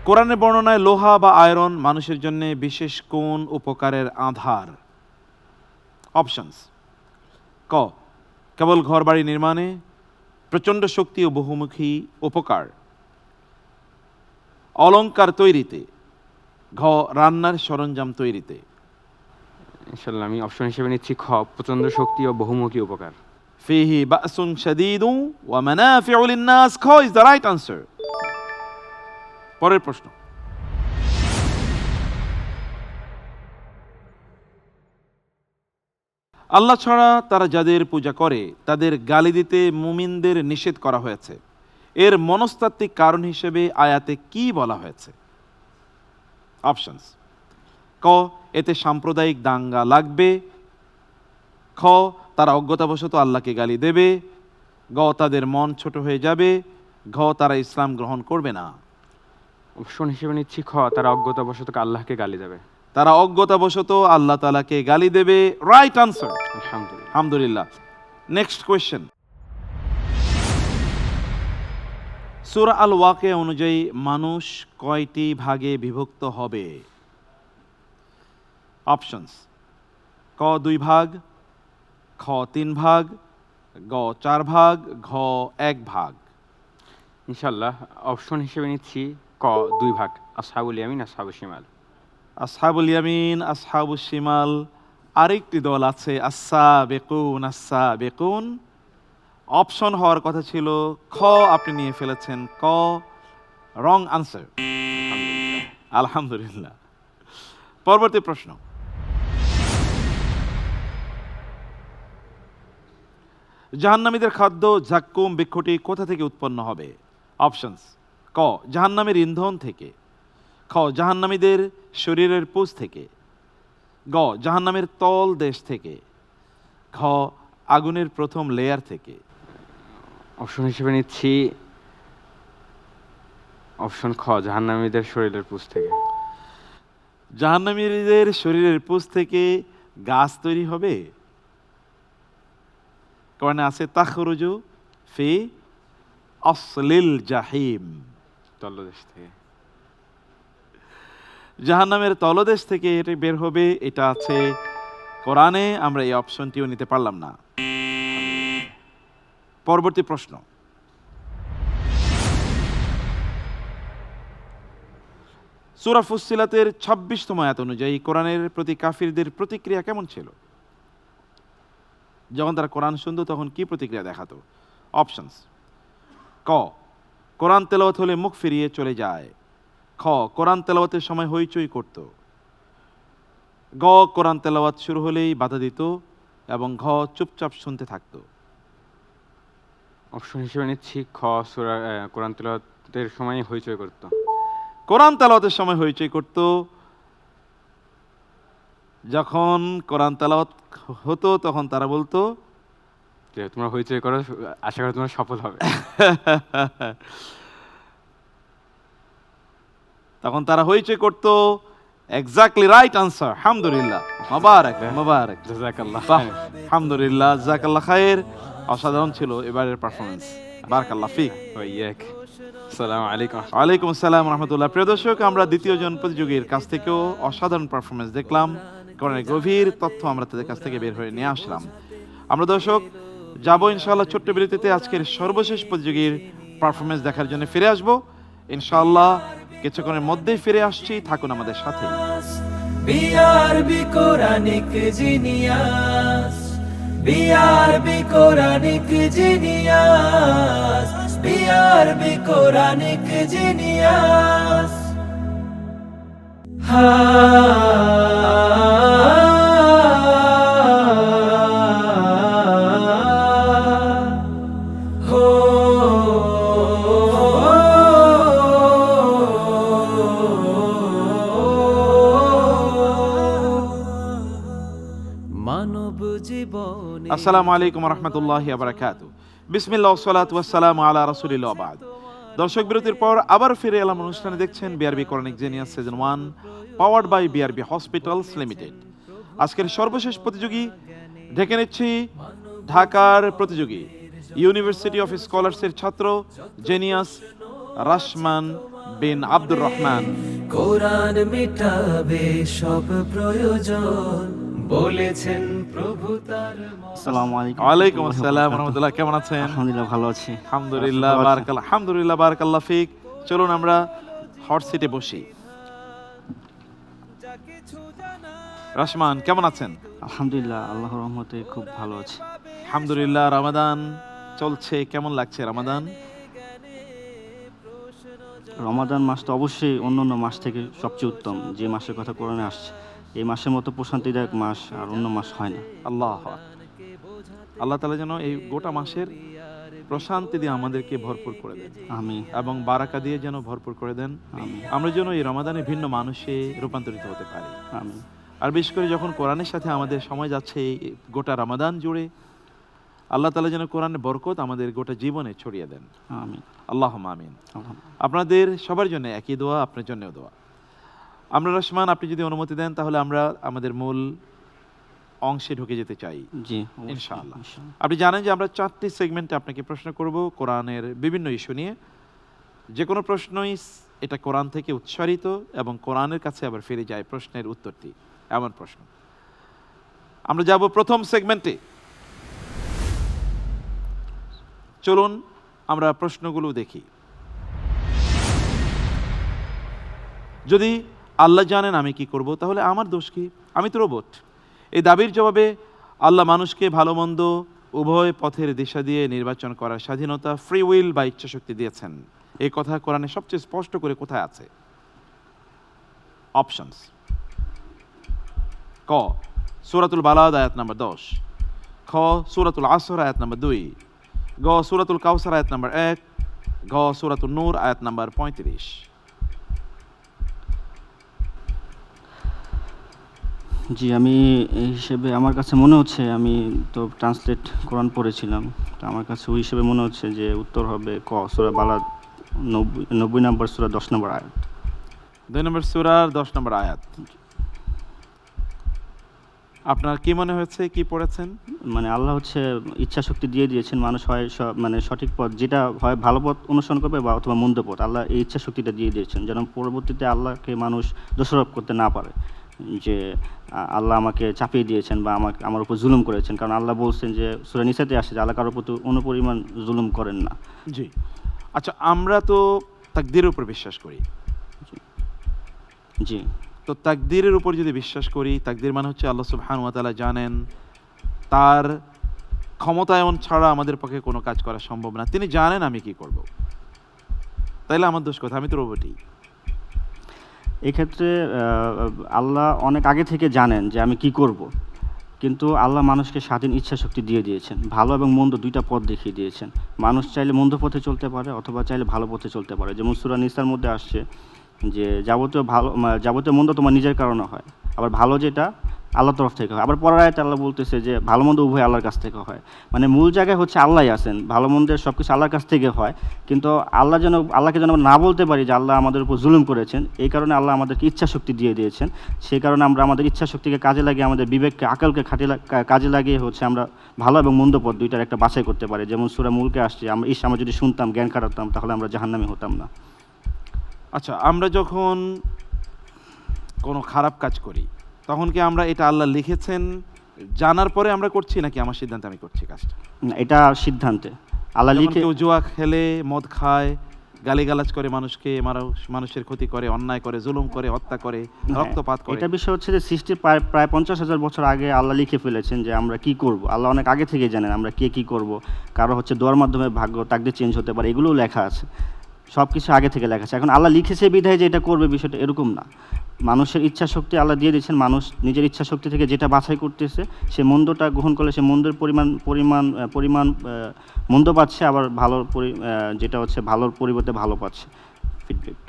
কোরআনের বর্ণনায় লোহা বা আয়রন মানুষের জন্য বিশেষ কোন উপকারের আধার? অপশনস: ক কেবল ঘরবাড়ি নির্মাণে, প্রচণ্ড শক্তি ও বহুমুখী উপকার, অলংকার তৈরিতে, ঘ রান্নার সরঞ্জাম তৈরিতে।
ইনশাআল্লাহ আমি অপশন হিসেবে নিচ্ছি খ, প্রচণ্ড শক্তি ও বহুমুখী উপকার।
ফিহি বাসুন শাদীদু ওয়া মানাফিউ লিন-নাস, খ ইজ দ্য রাইট আনসার। পরের প্রশ্ন, আল্লাহ ছাড়া তারা যাদের পূজা করে তাদের গালি দিতে মুমিনদের নিষেধ করা হয়েছে, এর মনস্তাত্ত্বিক কারণ হিসেবে আয়াতে কি বলা হয়েছে? অপশনস: ক এতে সাম্প্রদায়িক দাঙ্গা লাগবে, খ তারা অজ্ঞতাবশত আল্লাহকে গালি দেবে, গ তাদের মন ছোট হয়ে যাবে, ঘ ঘ তারা ইসলাম গ্রহণ করবে না।
অপশন হিসেবে নিচ্ছি খ, তারা অজ্ঞতাবশত আল্লাহকে গালি দেবে।
তারা অজ্ঞতাবশত আল্লাহ তাআলাকে গালি দেবে। রাইট আনসার,
আলহামদুলিল্লাহ।
আলহামদুলিল্লাহ। Next question. সূরা আল ওয়াকিয়া অনুযায়ী মানুষ কয়টি ভাগে বিভক্ত হবে? অপশনস: ক 2 ভাগ, খ 3 ভাগ, গ 4 ভাগ, ঘ 1 ভাগ।
ইনশাআল্লাহ অপশন হিসেবে নিচ্ছি ক 2 ভাগ, আসহাবুল ইয়ামিন আসহাবুশ শিমাল।
আসহাবুল ইয়ামিন আসহাবুশ শিমাল। আরেকটি দল আছে আস-সাবিকুন আস-সাবিকুন। অপশন হওয়ার কথা ছিল খ, আপনি নিয়ে ফেলেছেন ক। রং আনসার, আলহামদুলিল্লাহ। পরবর্তী প্রশ্ন। জাহান্নামীদের খাদ্য জাক্কুম বৃক্ষটি কোথা থেকে উৎপন্ন হবে? অপশনস: ক জাহান্নামের ইন্ধন থেকে, খ জাহান্নামীদের শরীরের পুজ থেকে, গ জাহান্নামের তল দেশ থেকে, ঘ আগুনের প্রথম লেয়ার থেকে।
অপশন হিসেবে নিচ্ছি অপশন খ, জাহান্নামীদের শরীরের পুজ থেকে।
জাহান্নামীদের শরীরের পুজ থেকে গাছ তৈরি হবে? কারণে আছে তাখরুজু ফি আসলিল জাহিম,
তলদেশ থেকে।
জাহান্নামের তলদেশ থেকে এটা বের হবে, এটা আছে কোরআনে। আমরা এই অপশনটিও নিতে পারলাম না। পরবর্তী প্রশ্ন। সূরা ফুসসিলাতের 26তম আয়াত অনুযায়ী কোরআনের প্রতি কাফিরদের প্রতিক্রিয়া কেমন ছিল? যখন তারা কোরআন শুনতো তখন কি প্রতিক্রিয়া দেখাতো? অপশনস: ক কোরআন তেলাওয়াত হলে মুখ ফিরিয়ে চলে যায়, খ কোরআন তেলাওয়াতের সময় হইচই করত, গ কোরআন তেলাওয়াত শুরু হলেই বাধা দিত, এবং ঘ চুপচাপ শুনতে থাকতো।
অপশন হিসেবে নিচ্ছি খ, সূরা কোরআন তেলাওয়াতের সময় হইচই করত।
কোরআন তেলাওয়াতের সময় হইচই করত। যখন কোরআন তেলাওয়াত হতো তখন তারা বলতো
যে তোমরা হইচই করো, আশা করি তোমরা সফল হবে।
তখন তারা হইচই করতো। এক্স্যাক্টলি রাইট আনসার, আলহামদুলিল্লাহ। মোবারক মোবারক,
জাযাকাল্লাহ
বাহ,
খাইর।
আলহামদুলিল্লাহ, জাযাকাল্লাহ খায়ের। অসাধারণ ছিল এবারের পারফরমেন্স, বারাকাল্লাহ ফিক।
ওয়া ইয়াক। আসসালামু আলাইকুম।
ওয়ালাইকুম আসসালাম রহমতুল্লাহ। প্রিয় দর্শক, আমরা দ্বিতীয় জন প্রতিযোগীর কাছ থেকেও অসাধারণ পারফরমেন্স দেখলাম। কোরআনের গভীর তথ্য আমরা তাদের কাছ থেকে বের হয়ে নিয়ে আসলাম। আমরা দর্শক যাবো ইনশাআল্লাহ ছোট্ট বিরতিতে। আজকের সর্বশেষ প্রতিযোগীর পারফরমেন্স দেখার জন্য ফিরে আসবো ইনশাআল্লাহ। কিছুক্ষণের মধ্যেই ফিরে আসছি, থাকুন আমাদের সাথে।
BRB Quranic genius, BRB Quranic genius, BRB Quranic genius. মানব জীবনে
আসসালামু আলাইকুম রহমতুল্লাহি ওয়া বারাকাতুহু। বিসমিল্লাহ ওয়াসসালাতু ওয়াসসালামু আলা রাসূলিল্লাহ ওয়া বা'দ। দর্শক বিরতির পর আবার ফিরে এলাম অনুষ্ঠানে। দেখছেন BRB Quranic genius season 1, powered by BRB hospitals limited. আজকের সর্বশেষ প্রতিযোগী ঢেকে নিচ্ছি ঢাকার প্রতিযোগী, ইউনিভার্সিটি অফ স্কলার্সের ছাত্র জেনিয়াস রাশমান বিন আব্দুর রহমান।
কোরআন মিটাবে সব প্রয়োজন, বলেছেন প্রভু তার
আসসালামু আলাইকুম।
ওয়ালাইকুম আসসালাম রহমতুল্লাহ। কেমন আছেন?
আলহামদুলিল্লাহ ভালো আছি।
আলহামদুলিল্লাহ, বারাকাল্লাহ, আলহামদুলিল্লাহ, বারাকাল্লাহ ফিক। চলুন আমরা হট সিটে বসি। রাশমান কেমন আছেন?
আলহামদুলিল্লাহ আল্লাহর রহমতে খুব ভালো আছি।
আলহামদুলিল্লাহ। রমাদান চলছে, কেমন লাগছে রমাদান?
রমাদান মাসটা অবশ্যই অন্যান্য মাস থেকে সবচেয়ে উত্তম। যে মাসের কথা কোরআনে আসছে, এই মাসের মতো প্রশান্তিদায়ক মাস আর অন্য মাস হয় না।
আল্লাহ আল্লাহ তাআলা যেন এই গোটা মাসের প্রশান্তি দিয়ে আমাদেরকে ভরপুর করে দেন,
আমি
এবং বারাকা দিয়ে যেন ভরপুর করে দেন।
আমি
আমরা যেন এই রমাদানে ভিন্ন মানুষে রূপান্তরিত হতে পারি।
আমি
আর বিশেষ করে যখন কোরআনের সাথে আমাদের সময় যাচ্ছে এই গোটা রমাদান জুড়ে, আল্লাহ তাআলা যেন কোরআনের বরকত আমাদের গোটা জীবনে ছড়িয়ে দেন।
আমিন।
আল্লাহুম্মা আমিন।
আলহামদুলিল্লাহ।
আপনাদের সবার জন্য একই দোয়া, আপনার জন্যও দোয়া। আমরা রহমান, আপনি যদি অনুমতি দেন তাহলে আমরা আমাদের মূল অংশে ঢুকে যেতে চাই
জি, অবশ্যই,
ইনশাআল্লাহ।
ইনশাআল্লাহ।
আপনি জানেন যে আমরা 4টি সেগমেন্টে আপনাকে প্রশ্ন করব কোরআনের বিভিন্ন ইস্যু নিয়ে। যে কোনো প্রশ্নই এটা কোরআন থেকে উচ্চারিত এবং কোরআনের কাছে আবার ফিরে যায় প্রশ্নের উত্তরটি, এমন প্রশ্ন। আমরা যাব প্রথম সেগমেন্টে। চলুন আমরা প্রশ্নগুলো দেখি। যদি আল্লাহ জানেন আমি কি করব, তাহলে আমার দোষ কি? আমি তো রোবট। এই দাবির জবাবে আল্লাহ মানুষকে ভালো মন্দ উভয় পথের দিশা দিয়ে নির্বাচন করার স্বাধীনতা, ফ্রি উইল বা ইচ্ছাশক্তি দিয়েছেন। এই কথা কোরআনে সবচেয়ে স্পষ্ট করে কোথায় আছে? অপশনস: ক সূরাতুল বালাদ আয়াত নাম্বার 10, খ সূরাতুল আসর আয়াত নাম্বার 2, গ সূরাতুল কাউসার আয়াত নাম্বার 1, ঘ সূরাতুন নূর আয়াত নাম্বার 35।
জি, আমি এই হিসেবে আমার কাছে মনে হচ্ছে, আমি তো ট্রান্সলেট কোরআন পড়েছিলাম, তো আমার কাছে ওই হিসেবে মনে হচ্ছে যে উত্তর হবে ক সূরা বালাদ 90 নম্বর সূরা 10 নম্বর আয়াত।
2 নম্বর সূরার 10 নম্বর আয়াত। আপনার কি মনে হয়েছে, কি পড়েছেন?
মানে আল্লাহ হচ্ছে ইচ্ছা শক্তি দিয়ে দিয়েছেন, মানুষ হয় মানে সঠিক পথ, যেটা হয় ভালো পথ অনুসরণ করবে বা অথবা মন্দ পথ, আল্লাহ এই ইচ্ছা শক্তিটা দিয়ে দিয়েছেন যেন পরবর্তীতে আল্লাহকে মানুষ দোষারোপ করতে না পারে যে আল্লাহ আমাকে চাপিয়ে দিয়েছেন বা আমার উপর জুলুম করেছেন। কারণ আল্লাহ বলছেন যে সূরা নিসাতে আসে যে আল্লাহ কারোর প্রতি অনুপরিমাণ জুলুম করেন না।
জি। আচ্ছা, আমরা তো তাকদীরের উপর বিশ্বাস করি।
জি,
তো তাকদীরের উপর যদি বিশ্বাস করি, তাকদীর মানে হচ্ছে আল্লাহ সুবহানাহু ওয়া তাআলা জানেন, তার ক্ষমতায়ন ছাড়া আমাদের পক্ষে কোনো কাজ করা সম্ভব না। তিনি জানেন আমি কি করব, তাইলে আমার দোষ কথা? আমি তো রোবটই।
এক্ষেত্রে আল্লাহ অনেক আগে থেকে জানেন যে আমি কি করব, কিন্তু আল্লাহ মানুষকে স্বাধীন ইচ্ছা শক্তি দিয়ে দিয়েছেন, ভালো এবং মন্দ দুইটা পথ দেখিয়ে দিয়েছেন। মানুষ চাইলে মন্দ পথে চলতে পারে অথবা চাইলে ভালো পথে চলতে পারে। যেমন সূরা নিসার মধ্যে আসছে যে যাবতীয় মন্দ তোমার নিজের কারণে হয়, আবার ভালো যেটা আল্লাহর তরফ থেকে হয়। আবার পরের আয়াতে আল্লাহ বলতেছে যে ভালো মন্দ উভয় আল্লাহর কাছ থেকে হয়। মানে মূল জায়গায় হচ্ছে আল্লাহই আছেন, ভালো মন্দের সব কিছু আল্লাহর কাছ থেকে হয়। কিন্তু আল্লাহকে যেন আমরা না বলতে পারি যে আল্লাহ আমাদের উপর জুলুম করেছেন, এই কারণে আল্লাহ আমাদেরকে ইচ্ছা শক্তি দিয়ে দিয়েছেন। সেই কারণে আমরা আমাদের ইচ্ছা শক্তিকে কাজে লাগিয়ে, আমাদের বিবেককে আকলকে কাজে লাগিয়ে হচ্ছে আমরা ভালো এবং মন্দ পথ দুইটার একটা বাছাই করতে পারি। যেমন সূরা মুলকে আসছে, আমরা যদি শুনতাম, জ্ঞান কাটাতাম, তাহলে আমরা জাহান্নামী হতাম না।
আচ্ছা, আমরা যখন কোনো খারাপ কাজ করি তখন কি আমরা এটা আল্লাহ লিখেছেন জানার পরে আমরা করছি, নাকি আমার সিদ্ধান্তে আমি করছি কাজটা?
না, এটা সিদ্ধান্তে আল্লাহ
যেমন
লিখে।
কেউ জুয়া খেলে, মদ খায়, গালিগালাজ করে, মানুষকে মানুষের ক্ষতি করে, অন্যায় করে, জুলুম করে, হত্যা করে, রক্তপাত করে।
এটা বিষয় হচ্ছে যে সৃষ্টির প্রায় 50,000 বছর আগে আল্লাহ লিখে ফেলেছেন যে আমরা কি করব। আল্লাহ অনেক আগে থেকে জানেন আমরা কে কি করব। কারো হচ্ছে দোয়ার মাধ্যমে ভাগ্য তাকদীর চেঞ্জ হতে পারে, এগুলোও লেখা আছে, সব কিছু আগে থেকে লেখা আছে। এখন আল্লাহ লিখেছে বিধায় যে এটা করবে, বিষয়টা এরকম না। মানুষের ইচ্ছা শক্তি আল্লাহ দিয়ে দিয়েছেন, মানুষ নিজের ইচ্ছা শক্তি থেকে যেটা বাছাই করতেছে, সে মন্দটা গ্রহণ করলে সে মন্দের পরিমাণ মন্দ পাচ্ছে, আবার যেটা হচ্ছে ভালোর পরিবর্তে ভালো পাচ্ছে ফিডব্যাক।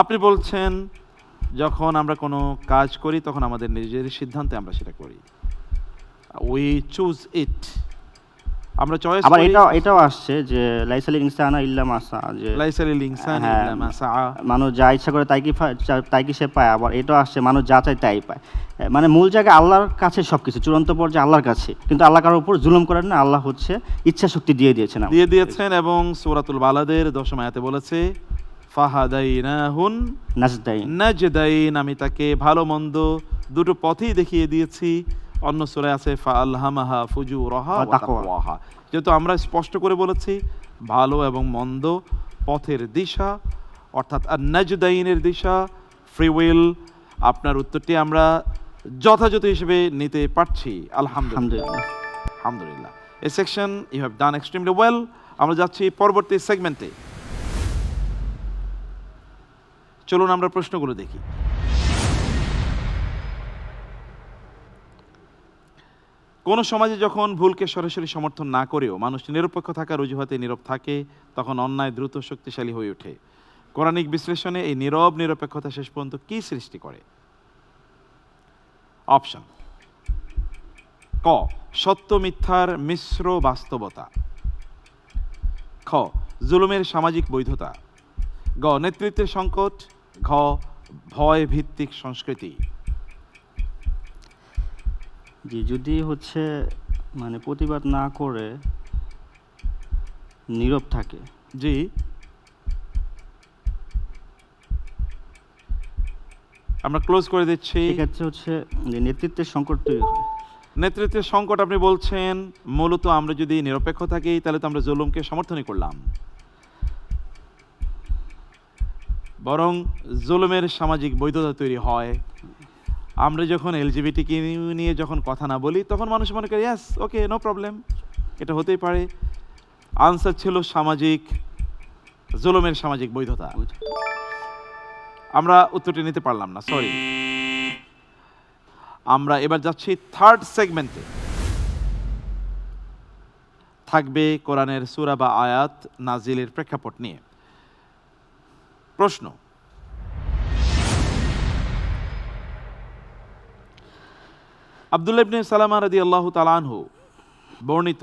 আপনি বলছেন যখন আমরা কোনো কাজ করি তখন আমাদের নিজের সিদ্ধান্তে আমরা সেটা করি, উই চুজ ইট, আমরা চয়েস
আবার
করি।
এটাও আসছে যে লাইসাল ইনসানা ইল্লা মা সা, যে
লাইসালিল ইনসানি ইল্লা মা সাআ,
মানুষ যা ইচ্ছা করে তাই কি সে পায়। আবার এটাও আসছে মানুষ যা চায় তাই পায়। মানে মূল জায়গায় আল্লাহর কাছে সবকিছু, চূড়ান্ত পর্যায়ে আল্লাহর কাছে। কিন্তু আল্লাহ কারোর উপর জুলুম করেন না, আল্লাহ হচ্ছে ইচ্ছা শক্তি দিয়ে দিয়েছেন।
এবং সূরাতুল বালাদের 10 আয়াতে বলেছে ফাহাদাইনাহুন নাজদাইন, আমি তাকে ভালো মন্দ দুটো পথই দেখিয়ে দিয়েছি। অন্য সূরায় আছে ফাআলহামাহা ফুজুরাহা ওয়া তাকওয়াহা। যেহেতু আমরা স্পষ্ট করে বলেছি ভালো এবং মন্দ পথের দিশা, অর্থাৎ আর-নাজদাইনের দিশা, ফ্রি উইল, আপনার উত্তরটি আমরা যথাযথ হিসেবে নিতে পারছি। আলহামদুলিল্লাহ। আলহামদুলিল্লাহ। এই section you have done extremely well. আমরা যাচ্ছি পরবর্তী সেগমেন্টে। চলুন আমরা প্রশ্নগুলো দেখি। কোন সমাজে যখন ভুলকে সরাসরি সমর্থন না করেও মানুষ নিরপেক্ষ থাকার অজুহাতে নীরব থাকে, তখন অন্যায় দ্রুত শক্তিশালী হয়ে ওঠে। কোরআনিক বিশ্লেষণে এই নীরব নিরপেক্ষতা শেষ পর্যন্ত কি সৃষ্টি করে? অপশন: ক সত্য মিথ্যার মিশ্র বাস্তবতা, খ জুলুমের সামাজিক বৈধতা, গ নেতৃত্বের সংকট, ঘ ভয় ভিত্তিক সংস্কৃতি।
জি, যদি হচ্ছে মানে প্রতিবাদ না করে নীরব থাকে,
জি, আমরা ক্লোজ করে দিচ্ছি।
সেক্ষেত্রে হচ্ছে যে নেতৃত্বের সংকট তৈরি হয়।
নেতৃত্বের সংকট আপনি বলছেন, মূলত আমরা যদি নিরপেক্ষ থাকি তাহলে তো আমরা জুলুমকে সমর্থনই করলাম, বরং জুলুমের সামাজিক বৈধতা তৈরি হয়। আমরা যখন এলজিবিটিকে নিয়ে যখন কথা না বলি তখন মানুষ মনে করে ইয়াস ওকে নো প্রবলেম, এটা হতেই পারে। আনসার ছিল সামাজিক জুলুমের সামাজিক বৈধতা। আমরা উত্তরটি নিতে পারলাম না, সরি। আমরা এবার যাচ্ছি থার্ড সেগমেন্টে। থাকবে কোরআনের সূরা বা আয়াত নাজিলের প্রেক্ষাপট নিয়ে প্রশ্ন। আব্দুল্লাহ ইবনে সালামা রাদিয়াল্লাহু তাআলা আনহু বর্ণিত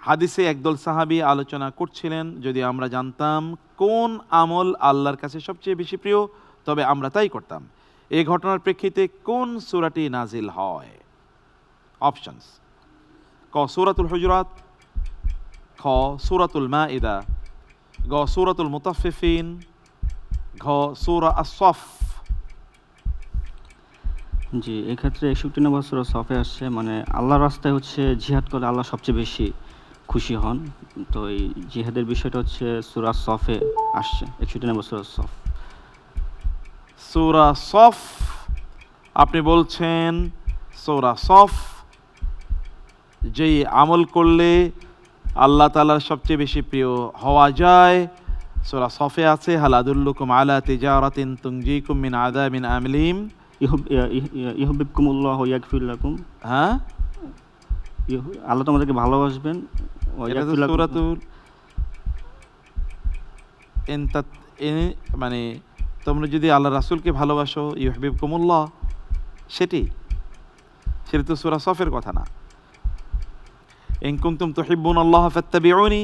হাদিসে একদল সাহাবী আলোচনা করছিলেন, যদি আমরা জানতাম কোন আমল আল্লাহর কাছে সবচেয়ে বেশি প্রিয় তবে আমরা তাই করতাম। এই ঘটনার প্রেক্ষিতে কোন সূরাটি নাজিল হয়? অপশনস: ক সূরাতুল হুজুরাত, খ সূরাতুল মাইদা, গ সূরাতুল মুতাফফিফিন, ঘ সূরা আস-সফ।
জি, এক্ষেত্রে 61 নম্বর সূরা সফে আসছে, মানে আল্লাহর রাস্তায় হচ্ছে জিহাদ করলে আল্লাহ সবচেয়ে বেশি খুশি হন। তো এই জিহাদের বিষয়টা হচ্ছে সূরা সফে আসছে, 61 নম্বর সূরা সফ।
সূরা সফ, আপনি বলছেন সূরা সফ যেই আমল করলে আল্লাহ তাআলার সবচেয়ে বেশি প্রিয় হওয়া যায়, সূরা সফে আছে হাল আদুল্লুকুম আলা তিজারাতিন তুনজিকুম মিন আযাবিন আলিম।
ইউহিব্বুকুমুল্লাহু ওয়া ইয়াগফির লাকুম।
হ্যাঁ,
আল্লাহ তোমাদেরকে ভালোবাসবেন।
এটা তো সূরাতুল মানে তোমরা যদি আল্লাহ রাসূলকে ভালোবাসো ইউহিব্বুকুমুল্লাহ, সেটা তো সূরা সফের কথা না। ইন কুনতুম তুহিব্বুনাল্লাহ ফাত্তাবিউনি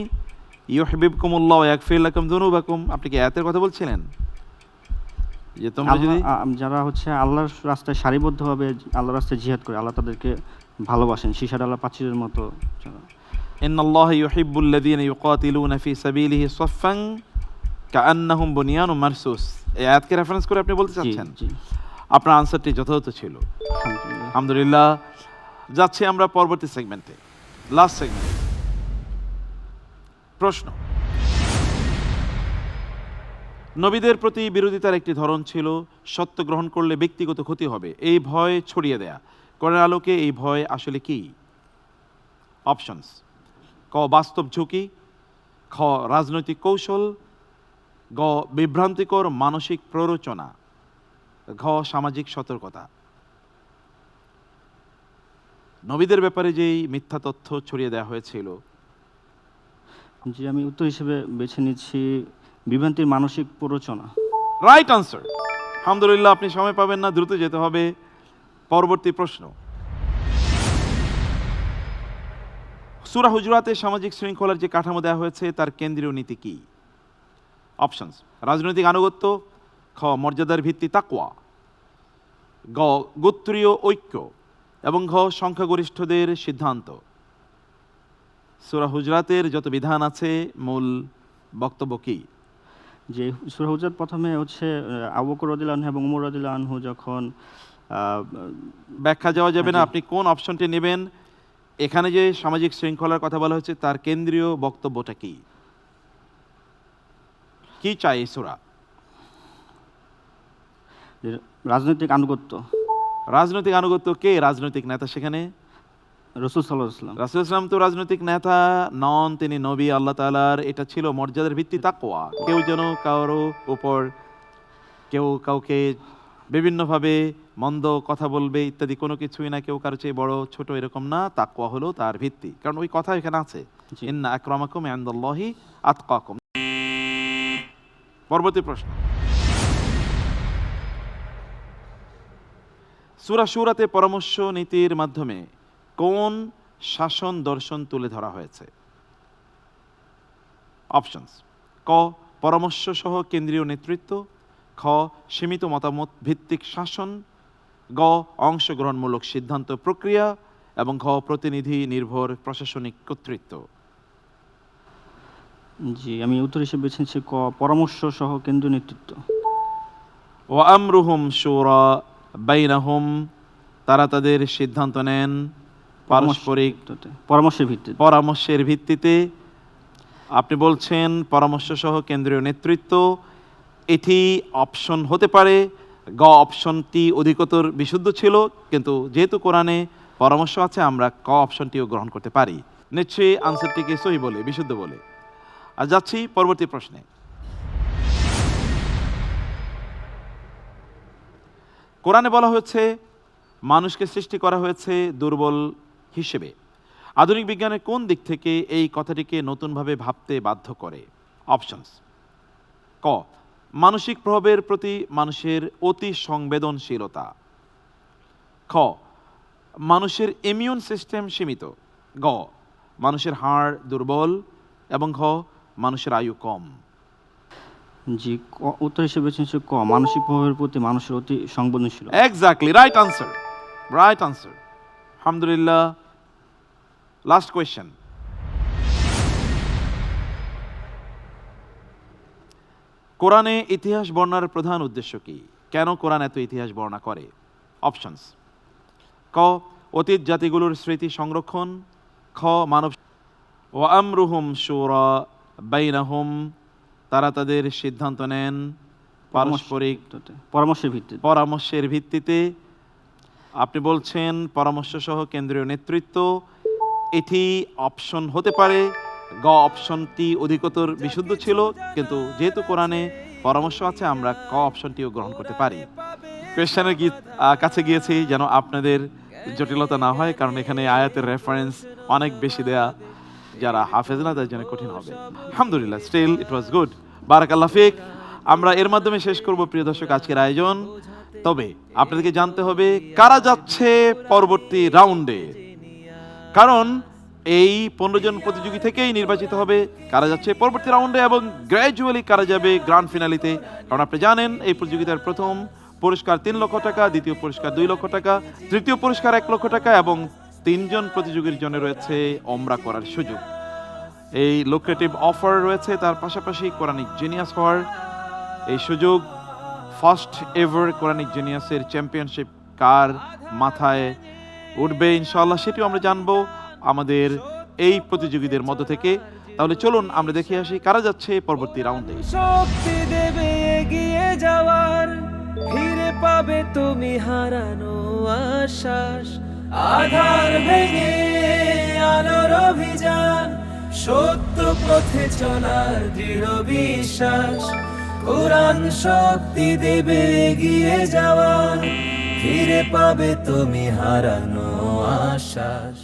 ইউহিব্বুকুমুল্লাহ ওয়া ইয়াগফির লাকুম যুনুবাকুম। আপনি কি আয়াতের কথা বলছিলেন? যে তোমরা যদি
যারা হচ্ছে আল্লাহর রাস্তায় সারিবদ্ধভাবে আল্লাহর রাস্তায় জিহাদ করে আল্লাহ তাদেরকে ভালোবাসেন, সীসা ডালা পাচিলের মতো।
ইন্নাল্লাহা ইউহিব্বুল লাযীনা ইউকাতিলুনা ফি সাবিলিহি সাফফান কাআন্নাহুম বুনিয়ানুম মারসুস। এই আয়াতকে রেফারেন্স করে আপনি বলতে চাচ্ছেন?
জি,
আপনার আনসারটি যথাযথ ছিল, আলহামদুলিল্লাহ। যাচ্ছি আমরা পরবর্তী সেগমেন্টে, লাস্ট সেগমেন্ট। প্রশ্ন: নবীদের প্রতি বিরোধিতার একটি ধরন ছিল সত্য গ্রহণ করলে ব্যক্তিগত ক্ষতি হবে, এই ভয় ছড়িয়ে দেয়া। কোরআনের আলোকে এই ভয় আসলে কি? অপশনস: ক বাস্তব ঝুঁকি, খ রাজনৈতিক কৌশল, গ বিভ্রান্তিকর মানসিক প্ররোচনা, ঘ সামাজিক সতর্কতা। নবীদের ব্যাপারে যেই মিথ্যা তথ্য ছড়িয়ে দেওয়া হয়েছিল।
জি, আমি উত্তর হিসেবে বেছে নিচ্ছি বিভ্রান্তির মানসিক প্ররোচনা।
রাইট আনসার, আলহামদুলিল্লাহ। আপনি সময় পাবেন না, দ্রুত যেতে হবে। পরবর্তী প্রশ্ন: সূরা হুজুরাতে সামাজিক শৃঙ্খলার যে কাঠামো দেওয়া হয়েছে তার কেন্দ্রীয় নীতি কি? অপশনস: রাজনৈতিক আনুগত্য, খ মর্যাদার ভিত্তি তাকওয়া, গ গোত্রীয় ঐক্য, এবং ঘ সংখ্যাগরিষ্ঠদের সিদ্ধান্ত। সূরা হুজরাতের যত বিধান আছে মূল বক্তব্য কি?
যে সূরা হুজরাত প্রথমে হচ্ছে আবু বকর রাদিয়াল্লাহু আনহু এবং ওমর রাদিয়াল্লাহু আনহু যখন
ব্যাখ্যা যাওয়া যাবে না, আপনি কোন অপশনটি নেবেন? এখানে যে সামাজিক শৃঙ্খলার কথা বলা হচ্ছে তার কেন্দ্রীয় বক্তব্যটা কি? কি চাই এই সূরা?
রাজনৈতিক আনুগত্য।
রাজনৈতিক আনুগত্য, কে রাজনৈতিক নেতা সেখানে?
রাসূল সাল্লাল্লাহু আলাইহি ওয়াসাল্লাম।
রাসূল সাল্লাল্লাহু আলাইহি ওয়াসাল্লাম তো রাজনৈতিক নেতা নন, তিনি নবী আল্লাহ তাআলার। এটা ছিল মর্যাদার ভিত্তি তাকওয়া। কেউ যেন কারো উপর কেউ কাউকে বিভিন্নভাবে মন্দ কথা বলবে ইত্যাদি কোনো কিছুই না, কেউ কারো চেয়ে বড় ছোট এরকম না। তাকওয়া হলো তার ভিত্তি, কারণ ওই কথা এখানে আছে, ইন্না আকরামাকুম ইনদাল্লাহি আতকাকুম। পরবর্তী প্রশ্ন: সূরা শুরাতে পরামর্শ নীতির মাধ্যমে কোন শাসন দর্শন তুলে ধরা হয়েছে? অপশনস: ক পরামর্শ সহ কেন্দ্রীয় নেতৃত্ব, খ সীমিত মতামত ভিত্তিক শাসন, গ অংশগ্রহণমূলক সিদ্ধান্ত প্রক্রিয়া, এবং ঘ প্রতিনিধি নির্ভর প্রশাসনিক কর্তৃত্ব।
জি, আমি উত্তর হিসেবে বেছে নিচ্ছি ক পরামর্শ সহ কেন্দ্রীয় নেতৃত্ব।
ও আমরুহুম শুরা বাইনাহুম, তারা তাদের সিদ্ধান্ত নেন পারস্পরিক পরামর্শের ভিত্তিতে। আপনি বলছেন পরামর্শ সহ কেন্দ্রীয় নেতৃত্ব, এটি অপশন হতে পারে। গ অপশনটি অধিকতর বিশুদ্ধ ছিল, কিন্তু যেহেতু কোরআনে পরামর্শ আছে আমরা ক অপশনটিও গ্রহণ করতে পারি। নিশ্চয়ই আনসারটিকে সহি বলে, বিশুদ্ধ বলে। আর যাচ্ছি পরবর্তী প্রশ্নে। কোরআনে বলা হয়েছে মানুষকে সৃষ্টি করা হয়েছে দুর্বল হিসেবে। আধুনিক বিজ্ঞানের কোন দিক থেকে এই কথাটিকে নতুনভাবে ভাবতে বাধ্য করে? অপশনস: ক মানসিক প্রভাবের প্রতি মানুষের অতি সংবেদনশীলতা, খ মানুষের ইমিউন সিস্টেম সীমিত, গ মানুষের হাড় দুর্বল, এবং ঘ মানুষের আয়ু কম।
জি, উত্তর হিসেবে বেছে নিচ্ছি ক মানসিক প্রভাবের প্রতি মানুষের অতি সংবেদনশীল।
Exactly right answer, right answer. আলহামদুলিল্লাহ। Last question. কোরআনে ইতিহাস বর্ণনার প্রধান উদ্দেশ্য কি? কেন কোরআন এত ইতিহাস বর্ণনা করে? অপশনস: ক অতীত জাতিগুলোর স্মৃতি সংরক্ষণ, খ মানব ও আমরুহুম শুরা বাইনাহুম, তারা তাদের সিদ্ধান্ত নেন পারস্পরিক পরামর্শের ভিত্তিতে। আপনি বলছেন পরামর্শ সহ কেন্দ্রীয় নেতৃত্ব, এটি অপশন হতে পারে। গ অপশনটি অধিকতর বিশুদ্ধ ছিল, কিন্তু যেহেতু কোরআনে পরামর্শ আছে আমরা ক অপশনটিও গ্রহণ করতে পারি। কোয়েশ্চেনের কাছে গিয়েছি যেন আপনাদের জটিলতা না হয়, কারণ এখানে আয়াতের রেফারেন্স অনেক বেশি দেয়া, যারা হাফেজ না তাদের জন্য কঠিন হবে। আলহামদুলিল্লাহ, স্টিল ইট ওয়াজ গুড। বারাকাল্লাহ ফিক। আমরা এর মাধ্যমে শেষ করব প্রিয় দর্শক আজকের আয়োজন। তবে আপনাদেরকে জানতে হবে কারা যাচ্ছে পরবর্তী রাউন্ডে, কারণ এই 15 জন প্রতিযোগী থেকেই নির্বাচিত হবে কারা যাচ্ছে পরবর্তী রাউন্ডে এবং গ্র্যাজুয়ালি কারা যাবে গ্র্যান্ড ফিনালিতে। কারণ আপনি জানেন এই প্রতিযোগিতার প্রথম পুরস্কার 3 লক্ষ টাকা, দ্বিতীয় পুরস্কার 2 লক্ষ টাকা, তৃতীয় পুরস্কার 1 লক্ষ টাকা, এবং 3 জন প্রতিযোগীর জন্য রয়েছে ওমরা করার সুযোগ। এই লুক্রেটিভ অফার রয়েছে, তার পাশাপাশি কোরআনিক জিনিয়াস হওয়ার এই সুযোগ। ফার্স্ট এভার কোরআনিক জিনিয়াসের চ্যাম্পিয়নশিপ কার মাথায় উঠবে ইনশাআল্লাহ সেটিও আমরা জানবো আমাদের এই প্রতিযোগীদের মধ্য থেকে। তাহলে চলুন আমরা দেখে আসি কারা যাচ্ছে পরবর্তী রাউন্ডে।
শক্তি দেবে এগিয়ে যাওয়ার, ফিরে পাবে তুমি হারানো আশ্বাস। আধার ভেঙে আলোর অভিযান, সত্য পথে চলার দৃঢ় বিশ্বাস। কোরআন শক্তি দেবে এগিয়ে যাওয়ার, ফিরে পাবে তুমি হারানো আশ্বাস।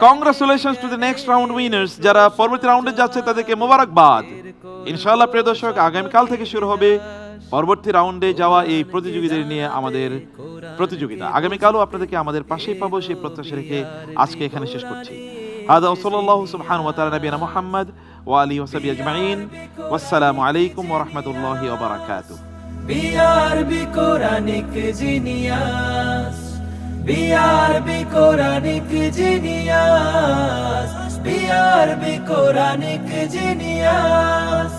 Congratulations to the next round winners. যারা পরবর্তী রাউন্ডে যাচ্ছে তাদেরকে মোবারকবাদ। ইনশাআল্লাহ প্রিয় দর্শক, আগামীকাল থেকে শুরু হবে পরবর্তী রাউন্ডে যাওয়া এই প্রতিযোগীদের নিয়ে আমাদের প্রতিযোগিতা। আগামীকালও আপনাদেরকে আমাদের পাশেই পাবো সেই প্রত্যাশা রেখে আজকে এখানে শেষ করছি। হাদা সাল্লাল্লাহু সুবহানাহু ওয়া তাআলা নবিয়ানা মুহাম্মদ ওয়া আলিহি ওয়া সাহবিহি আজমাইন। ওয়াসসালামু আলাইকুম ওয়া রাহমাতুল্লাহি ওয়া বারাকাতুহু।
BRB Quranic genius, BRB Quranic genius, BRB Quranic genius.